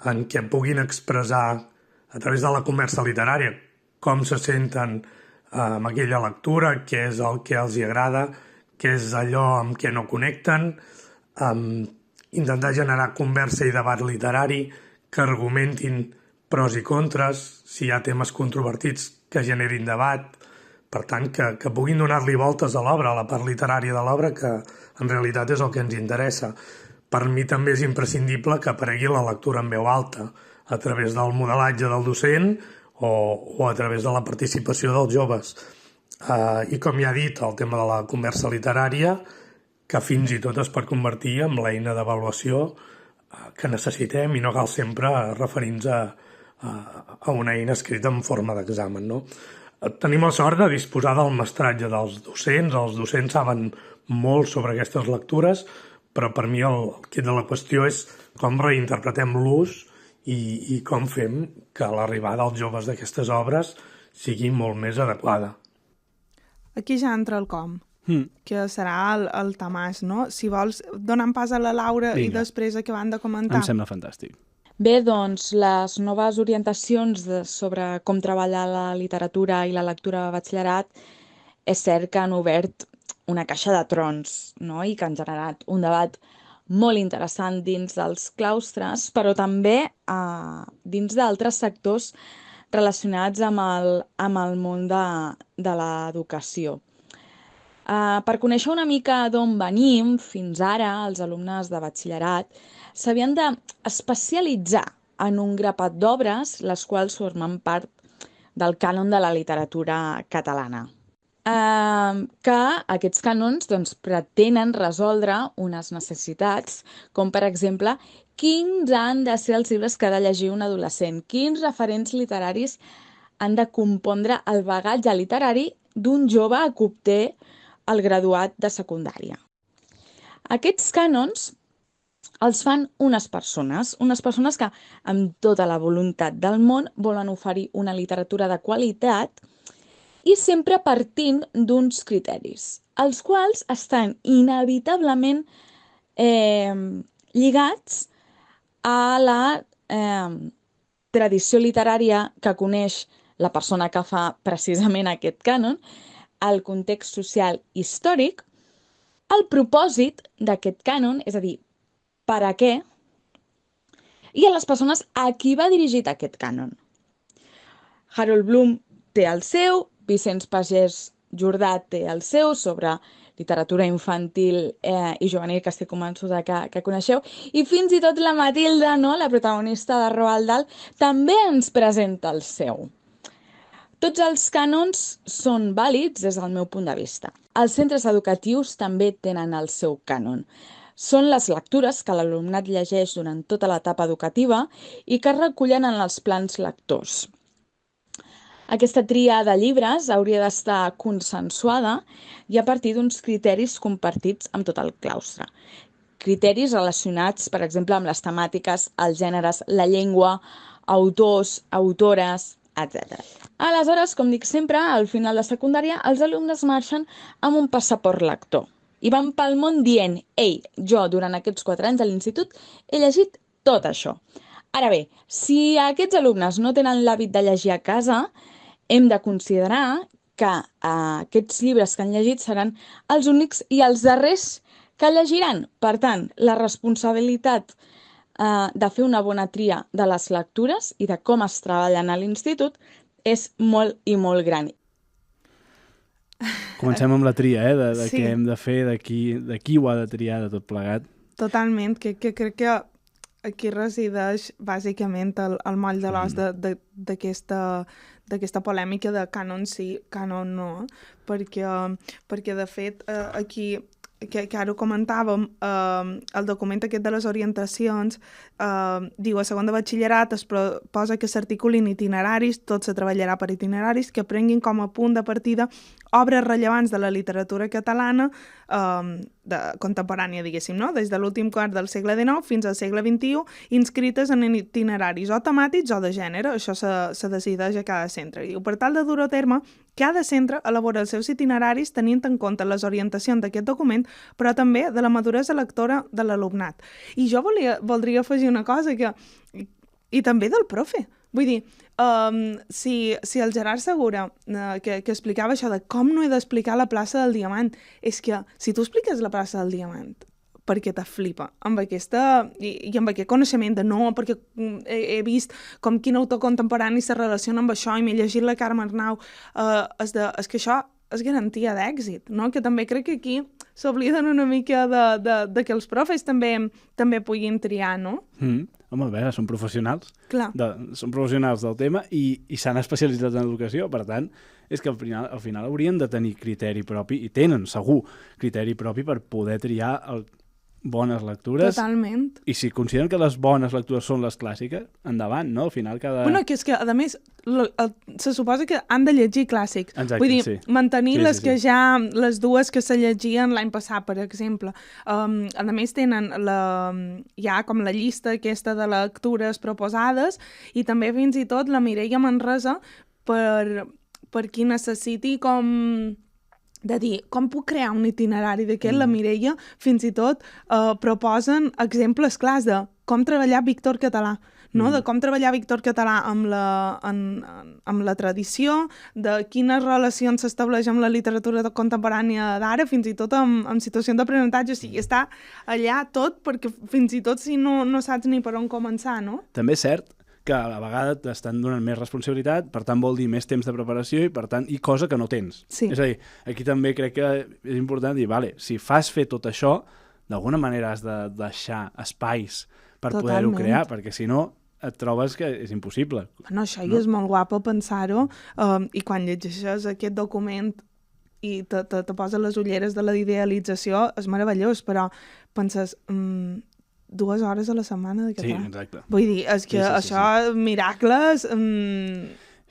en què puguin expressar a través de la conversa literària com se senten amb aquella lectura, què és el que els agrada, què és allò amb què no connecten, intentar generar conversa i debat literari que argumentin pros i contres, si hi ha temes controvertits que generin debat, per tant, que puguin donar-li voltes a l'obra, a la part literària de l'obra, que en realitat és el que ens interessa. Per mi també és imprescindible que aparegui la lectura en veu alta, a través del modelatge del docent o a través de la participació dels joves. I com ja he dit, el tema de la conversa literària, que fins i tot es pot convertir en l'eina d'avaluació que necessitem i no cal sempre referir-nos a una eina escrita en forma d'examen, no? Tenim la sort de disposar del mestratge dels docents. Els docents saben molt sobre aquestes lectures, però per mi el quid de la qüestió és com reinterpretem l'ús i com fem que l'arribada als joves d'aquestes obres sigui molt més adequada. Aquí ja entra el com, que serà el Tamàs, no? Si vols, donant pas a la Laura i després acabant de comentar. Em sembla fantàstic. Bé, doncs, les noves orientacions sobre com treballar la literatura i la lectura a batxillerat és cert que han obert una caixa de trons, no? I que han generat un debat molt interessant dins dels claustres, però també dins d'altres sectors relacionats amb el món de l'educació. Per conèixer una mica d'on venim, fins ara els alumnes de batxillerat s'havien d'especialitzar en un grapat d'obres, les quals formen part del cànon de la literatura catalana. Que aquests cànons pretenen resoldre unes necessitats, com per exemple, quins han de ser els llibres que ha de llegir un adolescent, quins referents literaris han de compondre el bagatge literari d'un jove que obté el graduat de secundària. Aquests cànons els fan unes persones que amb tota la voluntat del món volen oferir una literatura de qualitat i sempre partint d'uns criteris, els quals estan inevitablement lligats a la tradició literària que coneix la persona que fa precisament aquest cànon, el context social històric, el propòsit d'aquest cànon, és a dir, per a què, i a les persones a qui va dirigit aquest cànon. Harold Bloom té el seu, Vicenç Pagès Jordà té el seu sobre literatura infantil i juvenil, que estic convençuda que coneixeu, i fins i tot la Matilda, no?, la protagonista de Roald Dahl, també ens presenta el seu. Tots els cànons són vàlids des del meu punt de vista. Els centres educatius també tenen el seu cànon. Són les lectures que l'alumnat llegeix durant tota l'etapa educativa i que es recullen en els plans lectors. Aquesta tria de llibres hauria d'estar consensuada i a partir d'uns criteris compartits amb tot el claustre. Criteris relacionats, per exemple, amb les temàtiques, els gèneres, la llengua, autors, autores, etc. Aleshores, com dic sempre, al final de secundària, els alumnes marxen amb un passaport lector i van pel món dient: «Ei, jo durant aquests 4 anys a l'institut he llegit tot això». Ara bé, si aquests alumnes no tenen l'hàbit de llegir a casa, hem de considerar que aquests llibres que han llegit seran els únics i els darrers que llegiran. Per tant, la responsabilitat de fer una bona tria de les lectures i de com es treballen a l'institut és molt i molt gran. Comencem amb la tria, de Sí. què hem de fer, de qui ho ha de triar, de tot plegat. Totalment, que crec que aquí resideix bàsicament el moll de l'os d'aquesta polèmica de cànon sí, cànon no, perquè de fet aquí, que ara ho comentàvem, el document aquest de les orientacions diu: a segon de batxillerat es proposa que s'articulin itineraris, tot se treballarà per itineraris, que prenguin com a punt de partida obres rellevants de la literatura catalana contemporània, diguéssim, no? Des de l'últim quart del segle XIX fins al segle XXI, inscrites en itineraris o temàtics o de gènere. Això se decideix a cada centre. I per tal de dur a terme, cada centre elabora els seus itineraris tenint en compte les orientacions d'aquest document, però també de la maduresa lectora de l'alumnat. I jo voldria afegir una cosa, i també del profe. Vull dir, si el Gerard Segura, que explicava això de com no he d'explicar la plaça del Diamant, és que si tu expliques la plaça del Diamant perquè te flipa, amb aquesta i amb aquest coneixement de no, perquè he vist com quin autor contemporani se relaciona amb això i m'he llegit la Carme Arnau, és que això és garantia d'èxit, no? Que també crec que aquí s'obliden una mica de que els profes també puguin triar, no? Home, a veure, són professionals. Clar. Són professionals del tema i s'han especialitzat en educació, per tant, és que al final haurien de tenir criteri propi, i tenen, segur, criteri propi per poder triar bones lectures. Totalment. I si consideren que les bones lectures són les clàssiques, endavant, no? Al final cada... Bueno, que és que, a més, se suposa que han de llegir clàssics. Exacte, vull dir, sí. mantenir les sí. que ja, les dues que se llegien l'any passat, per exemple. A més, tenen ja com la llista aquesta de lectures proposades i també fins i tot la Mireia Manresa per qui necessiti com... de dir, com puc crear un itinerari d'aquest? La Mireia fins i tot proposen exemples clars de com treballar Víctor Català, no? De com treballar Víctor Català amb la tradició, de quines relacions s'estableix amb la literatura contemporània d'ara, fins i tot amb situacions d'aprenentatge. O sigui, està allà tot, perquè fins i tot si no saps ni per on començar, no? També és cert que a la vegada t'estan donant més responsabilitat, per tant vol dir més temps de preparació i per tant i cosa que no tens. Sí. És a dir, aquí també crec que és important dir, vale, si fas fer tot això, d'alguna manera has de deixar espais per poder-ho crear, perquè si no et trobes que és impossible. Bueno, això ja és molt guapo pensar-ho, i quan llegeixes aquest document i te posa les ulleres de la idealització, és meravellós, però penses... 2 hores a la setmana de català. Sí, exacte. Vull dir, és que això, miracles...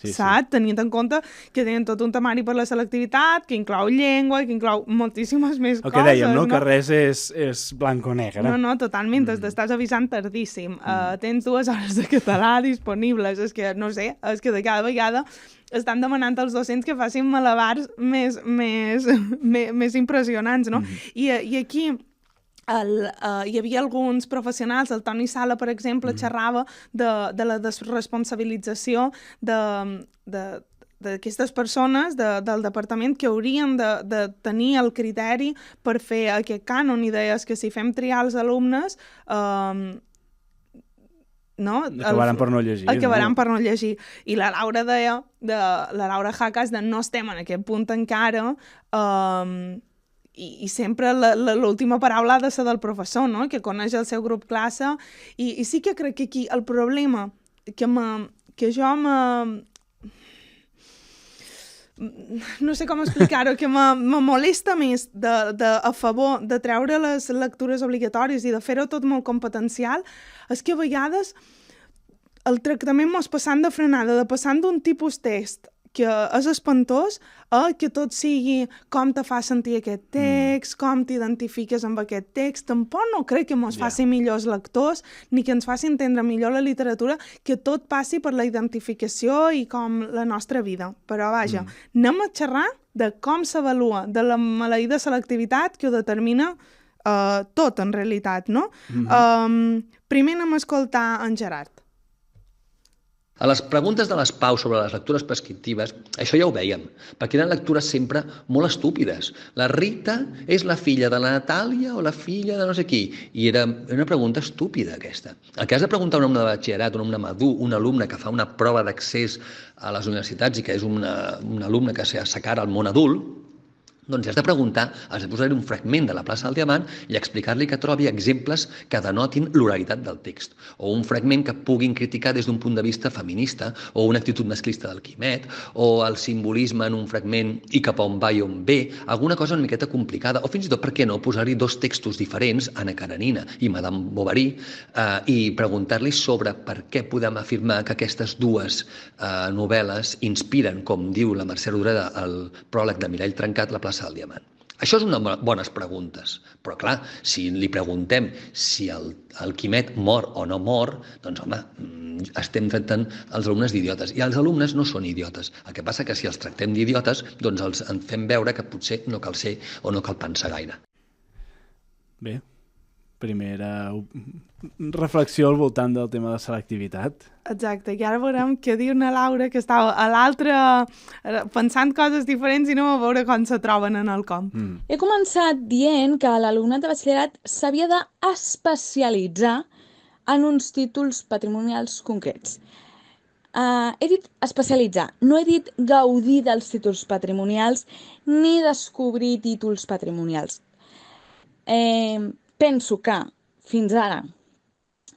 saps? Tenint en compte que tenen tot un temari per la selectivitat, que inclou llengua, que inclou moltíssimes més coses. El que dèiem, no? Que res és blanc o negre. No, totalment, t'estàs avisant tardíssim. Tens 2 hores de català disponibles, és que, no sé, és que de cada vegada estan demanant als docents que facin malabars més impressionants, no? I aquí hi havia alguns professionals, el Toni Sala, per exemple, xerrava de la desresponsabilització d'aquestes persones del departament que haurien de tenir el criteri per fer aquest cànon, i deies que si fem triar els alumnes acabaran per no llegir. Per no llegir. I la Laura deia, la Laura Jacas, no estem en aquest punt encara, i sempre l'última paraula ha de ser del professor, no? Que coneix el seu grup classe, i sí que crec que aquí el problema que no sé com explicar-ho, que me molesta més a favor de treure les lectures obligatòries i de fer-ho tot molt competencial, és que a vegades el tractament mos passant de frenada, de passant d'un tipus text que és espantós, que tot sigui com te fa sentir aquest text, com t'identifiques amb aquest text. Tampoc no crec que ens faci millors lectors, ni que ens faci entendre millor la literatura, que tot passi per la identificació i com la nostra vida. Però vaja, anem a xerrar de com s'avalua, de la maleïda selectivitat que ho determina tot, en realitat, no? Primer anem a escoltar en Gerard. A les preguntes de les Pau sobre les lectures prescriptives, això ja ho vèiem, perquè eren lectures sempre molt estúpides. La Rita és la filla de la Natàlia o la filla de no sé qui. I era una pregunta estúpida, aquesta. El que has de preguntar a un alumne de batxillerat, un alumne madur, un alumne que fa una prova d'accés a les universitats i que és un alumne que s'assecara al món adult, doncs has de preguntar, has de posar-hi un fragment de la plaça del Diamant i explicar-li que trobi exemples que denotin l'oralitat del text, o un fragment que puguin criticar des d'un punt de vista feminista, o una actitud masclista del Quimet, o el simbolisme en un fragment i cap a on va i on ve, alguna cosa una miqueta complicada, o fins i tot, per què no, posar-hi 2 textos diferents, Anna Karenina i Madame Bovary, i preguntar-li sobre per què podem afirmar que aquestes 2 novel·les inspiren, com diu la Mercè Rodoreda, el pròleg de Mirall Trencat, la plaça del Diamant. Això és unes bones preguntes, però clar, si li preguntem si el Quimet mor o no mor, doncs home, estem tractant els alumnes d'idiotes, i els alumnes no són idiotes. El que passa que si els tractem d'idiotes, doncs els en fem veure que potser no cal ser o no cal pensar gaire. Bé, primera reflexió al voltant del tema de selectivitat. Exacte, i ara veurem què diu una Laura, que estava a l'altra pensant coses diferents i no a veure com se troben en el com. He començat dient que l'alumnat de batxillerat s'havia d'especialitzar en uns títols patrimonials concrets. He dit especialitzar, no he dit gaudir dels títols patrimonials ni descobrir títols patrimonials. Penso que fins ara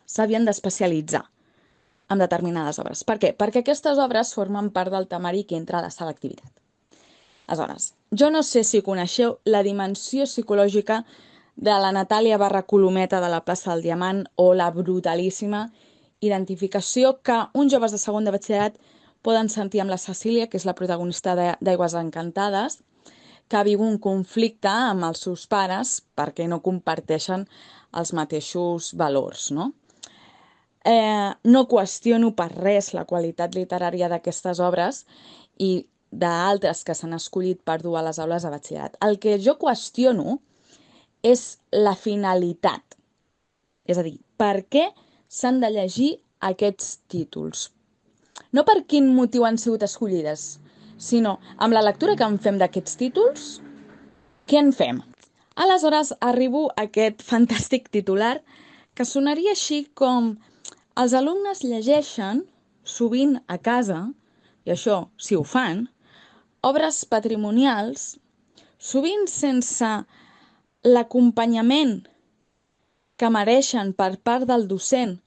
s'havien d'especialitzar en determinades obres. Per què? Perquè aquestes obres formen part del temari que entra a la selectivitat. Aleshores, jo no sé si coneixeu la dimensió psicològica de la Natàlia Colometa de la plaça del Diamant o la brutalíssima identificació que uns joves de segon de batxillerat poden sentir amb la Cecília, que és la protagonista d'Aigües Encantades, que viu un conflicte amb els seus pares perquè no comparteixen els mateixos valors, no? No qüestiono per res la qualitat literària d'aquestes obres i d'altres que s'han escollit per dur a les aules de batxillerat. El que jo qüestiono és la finalitat. És a dir, per què s'han de llegir aquests títols? No per quin motiu han sigut escollides, sinó amb la lectura que en fem d'aquests títols, què en fem? Aleshores arribo a aquest fantàstic titular que sonaria així com: els alumnes llegeixen, sovint a casa, i això si ho fan, obres patrimonials, sovint sense l'acompanyament que mereixen per part del docent,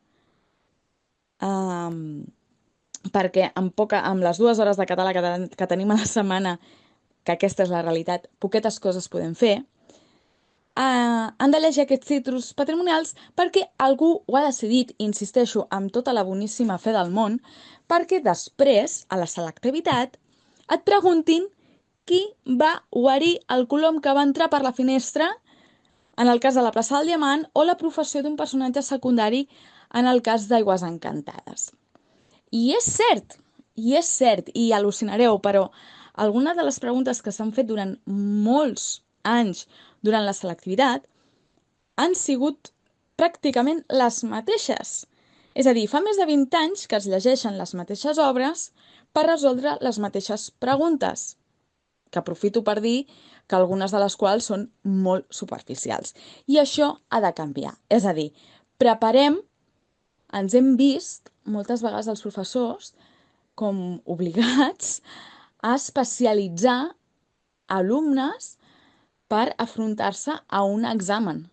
perquè amb les 2 hores de català que tenim a la setmana, que aquesta és la realitat, poquetes coses podem fer, han de llegir aquests títols patrimonials perquè algú ho ha decidit, insisteixo, amb tota la boníssima fe del món, perquè després, a la selectivitat, et preguntin qui va guarir el colom que va entrar per la finestra en el cas de la plaça del Diamant o la professió d'un personatge secundari en el cas d'Aigües Encantades. I és cert, i al·lucinareu, però algunes de les preguntes que s'han fet durant molts anys durant la selectivitat han sigut pràcticament les mateixes. És a dir, fa més de 20 anys que es llegeixen les mateixes obres per resoldre les mateixes preguntes, que aprofito per dir que algunes de les quals són molt superficials. I això ha de canviar. És a dir, ens hem vist moltes vegades els professors com obligats a especialitzar alumnes per afrontar-se a un examen,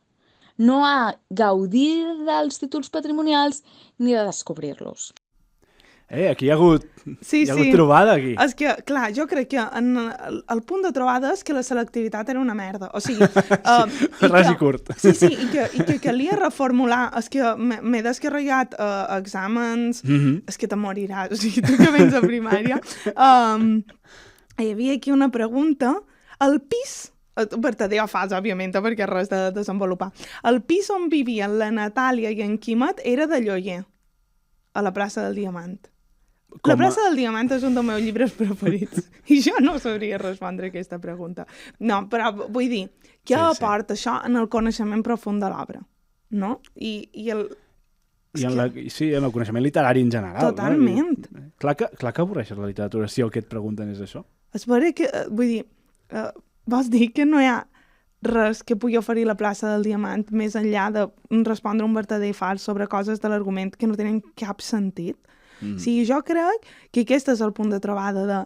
no a gaudir dels títols patrimonials ni de descobrir-los. Aquí hi ha hagut trobada, aquí. És que, clar, jo crec que el punt de trobada és que la selectivitat era una merda. O sigui... ras i curt. Sí, i que calia reformular. És que m'he descarregat exàmens... És que te moriràs, o sigui, tu que vens a primària. Hi havia aquí una pregunta. El pis... Vertader o fals, òbviament, perquè res de desenvolupar. El pis on vivien la Natàlia i en Quimet era de Lloyer, a la plaça del Diamant. La plaça del Diamant és un dels meus llibres preferits i jo no sabria respondre aquesta pregunta. No, però vull dir, què aporta això en el coneixement profund de l'obra? No? En el coneixement literari en general. Totalment. No? Clar que avorreixes la literatura si el que et pregunten és això. És vera que, vull dir, vols dir que no hi ha res que pugui oferir la plaça del Diamant més enllà de respondre un vertader i fals sobre coses de l'argument que no tenen cap sentit? O sigui, jo crec que aquest és el punt de trobada de...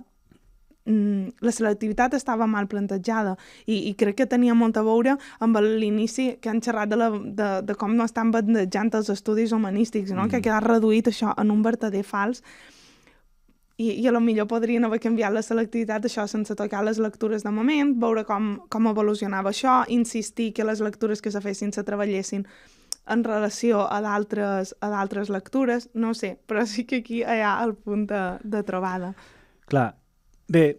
La selectivitat estava mal plantejada i crec que tenia molt a veure amb l'inici que han xerrat de com no estan bandejant els estudis humanístics, no? Que ha quedat reduït això en un vertader fals. I a lo millor podrien haver canviat la selectivitat, això sense tocar les lectures de moment, veure com evolucionava això, insistir que les lectures que se fessin se treballessin en relació a d'altres lectures, no sé, però sí que aquí hi ha el punt de trobada. Clar, bé,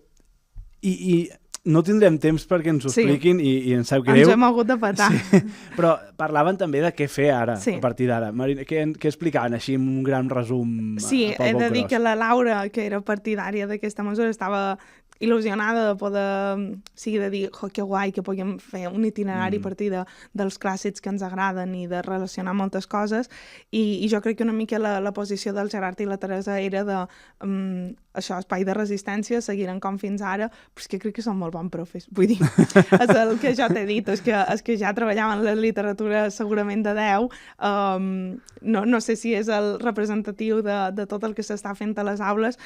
i no tindrem temps perquè ens ho expliquin i ens sap greu. Ens hem hagut de petar. Sí, però parlaven també de què fer ara, a partir d'ara. Marina, què explicaven així en un gran resum? Sí, he de dir que la Laura, que era partidària d'aquesta mesura, estava il·lusionada de poder, de dir, que guai, que puguem fer un itinerari a partir dels clàssics que ens agraden i de relacionar moltes coses, i jo crec que una mica la posició del Gerard i la Teresa era de això, espai de resistència, seguiren com fins ara, però és que crec que són molt bons profes, vull dir, és el que jo t'he dit, és que ja treballaven la literatura segurament de 10, no sé si és el representatiu de tot el que s'està fent a les aules,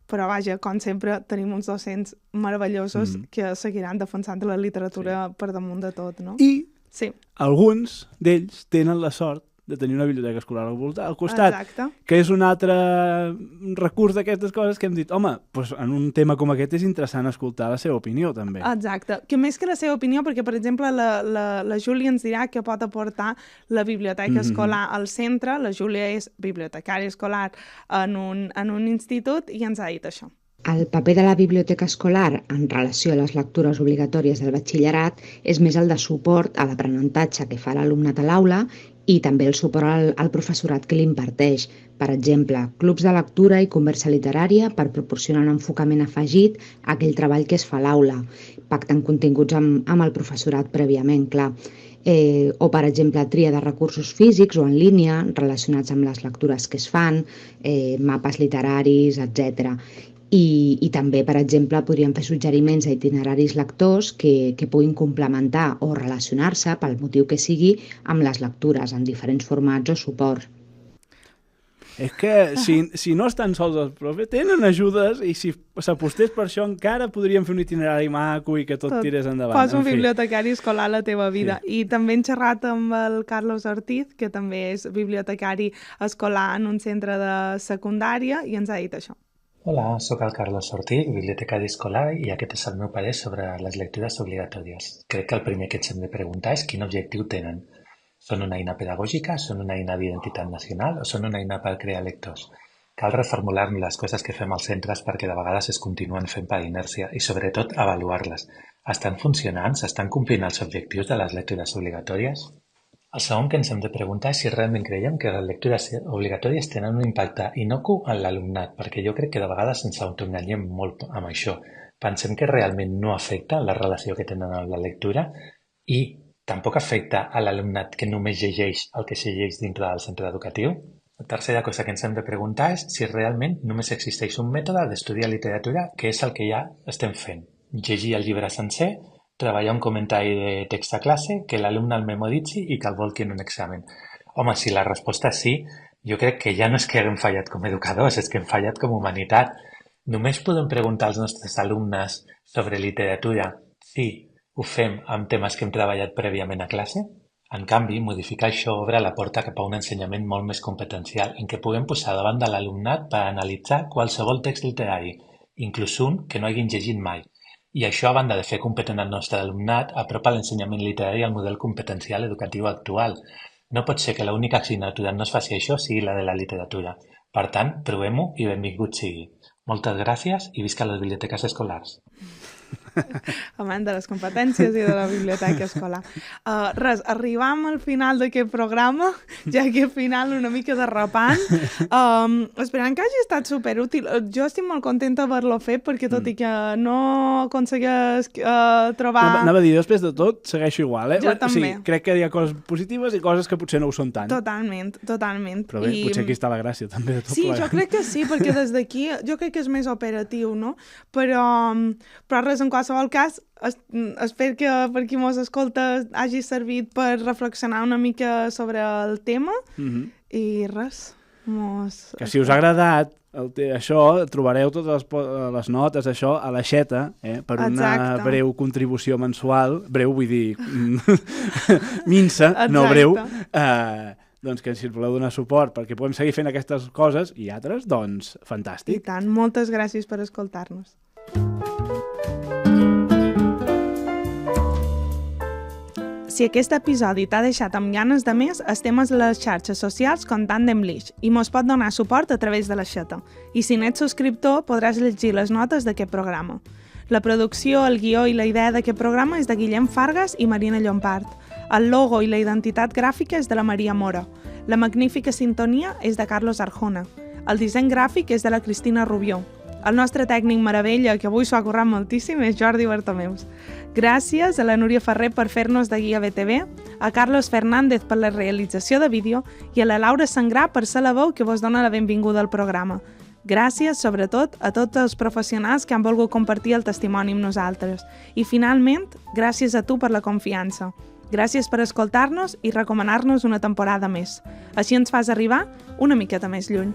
però vaja, com sempre, tenim uns docents meravellosos que seguiran defensant la literatura per damunt de tot, no? I alguns d'ells tenen la sort de tenir una biblioteca escolar al costat, que és un altre recurs d'aquestes coses que hem dit, home, doncs en un tema com aquest és interessant escoltar la seva opinió, també. Exacte, que més que la seva opinió, perquè, per exemple, la Júlia ens dirà que pot aportar la biblioteca escolar al centre, la Júlia és bibliotecària escolar en un institut i ens ha dit això. El paper de la biblioteca escolar en relació a les lectures obligatòries del batxillerat és més el de suport a l'aprenentatge que fa l'alumnat a l'aula i també el suport al professorat que l'imparteix. Per exemple, clubs de lectura i conversa literària per proporcionar un enfocament afegit a aquell treball que es fa a l'aula, pactant continguts amb el professorat prèviament, clar. O, per exemple, tria de recursos físics o en línia relacionats amb les lectures que es fan, mapes literaris, etc. I també, per exemple, podríem fer suggeriments a itineraris lectors que puguin complementar o relacionar-se, pel motiu que sigui, amb les lectures en diferents formats o suports. És que si no estan sols els profes, tenen ajudes i si s'apostés per això encara podríem fer un itinerari maco i que tot tirés endavant. Posa un bibliotecari escolar a la teva vida. I també hem xerrat amb el Carlos Ortiz, que també és bibliotecari escolar en un centre de secundària, i ens ha dit això. Hola, sóc el Carlos Ortiz, bibliotecari escolar, i aquest és el meu parer sobre les lectures obligatòries. Crec que el primer que ens hem de preguntar és quin objectiu tenen. Són una eina pedagògica, són una eina d'identitat nacional o són una eina per crear lectors? Cal reformular les coses que fem als centres perquè de vegades es continuen fent per inèrcia i sobretot avaluar-les. Estan funcionant? S'estan complint els objectius de les lectures obligatòries? El segon que ens hem de preguntar és si realment creiem que les lectures obligatòries tenen un impacte inocu en l'alumnat, perquè jo crec que de vegades ens autoenganyem molt amb això. Pensem que realment no afecta la relació que tenen amb la lectura i tampoc afecta a l'alumnat que només llegeix el que llegeix dintre del centre educatiu. La tercera cosa que ens hem de preguntar és si realment només existeix un mètode d'estudiar literatura, que és el que ja estem fent. Llegir el llibre sencer, treballar un comentari de text a classe, que l'alumne el memoritzi i que el volqui en un examen. Home, si la resposta és sí, jo crec que ja no és que haguem fallat com a educadors, és que hem fallat com a humanitat. Només podem preguntar als nostres alumnes sobre literatura si ho fem amb temes que hem treballat prèviament a classe? En canvi, modificar això obre la porta cap a un ensenyament molt més competencial en què puguem posar davant de l'alumnat per analitzar qualsevol text literari, inclús un que no hagin llegit mai. I això, a banda de fer competent el nostre alumnat, apropa l'ensenyament literari al model competencial educatiu actual. No pot ser que l'única assignatura no es faci això sigui la de la literatura. Per tant, provem-ho i benvingut sigui. Moltes gràcies i visca les biblioteques escolars. Amant de les competències i de la biblioteca escolar. Res, arribam al final d'aquest programa, ja que al final una mica derrapant. Esperant que hagi estat superútil. Jo estic molt contenta d'haver-lo fet, perquè tot i que no aconsegueix trobar... Anava a dir, després de tot, segueixo igual, eh? Jo també. Sí, crec que hi ha coses positives i coses que potser no ho són tant. Totalment. Però bé, potser aquí està la gràcia també de tot plegat. Sí, jo crec que sí, perquè des d'aquí jo crec que és més operatiu, no? Però res, en qualsevol cas, espero que per qui mos escolta hagi servit per reflexionar una mica sobre el tema i res. Que si us ha agradat això, trobareu totes les notes això a l'aixeta, per una breu contribució mensual, breu vull dir minsa, no breu, doncs que si us voleu donar suport perquè podem seguir fent aquestes coses i altres, doncs fantàstic. I tant, moltes gràcies per escoltar-nos. Si aquest episodi t'ha deixat amb ganes de més, estem a les xarxes socials com TandemLix i mos pot donar suport a través de l'aixeta. I si n'ets subscriptor, podràs llegir les notes d'aquest programa. La producció, el guió i la idea d'aquest programa és de Guillem Fargas i Marina Llompart. El logo i la identitat gràfica és de la Maria Mora. La magnífica sintonia és de Carlos Arjona. El disseny gràfic és de la Cristina Rubió. El nostre tècnic meravella, que avui s'ho ha currat moltíssim, és Jordi Bartomeus. Gràcies a la Núria Ferrer per fer-nos de guia BTV, a Carlos Fernández per la realització de vídeo i a la Laura Sangrà per ser la veu que vos dona la benvinguda al programa. Gràcies, sobretot, a tots els professionals que han volgut compartir el testimoni amb nosaltres. I, finalment, gràcies a tu per la confiança. Gràcies per escoltar-nos i recomanar-nos una temporada més. Així ens fas arribar una miqueta més lluny.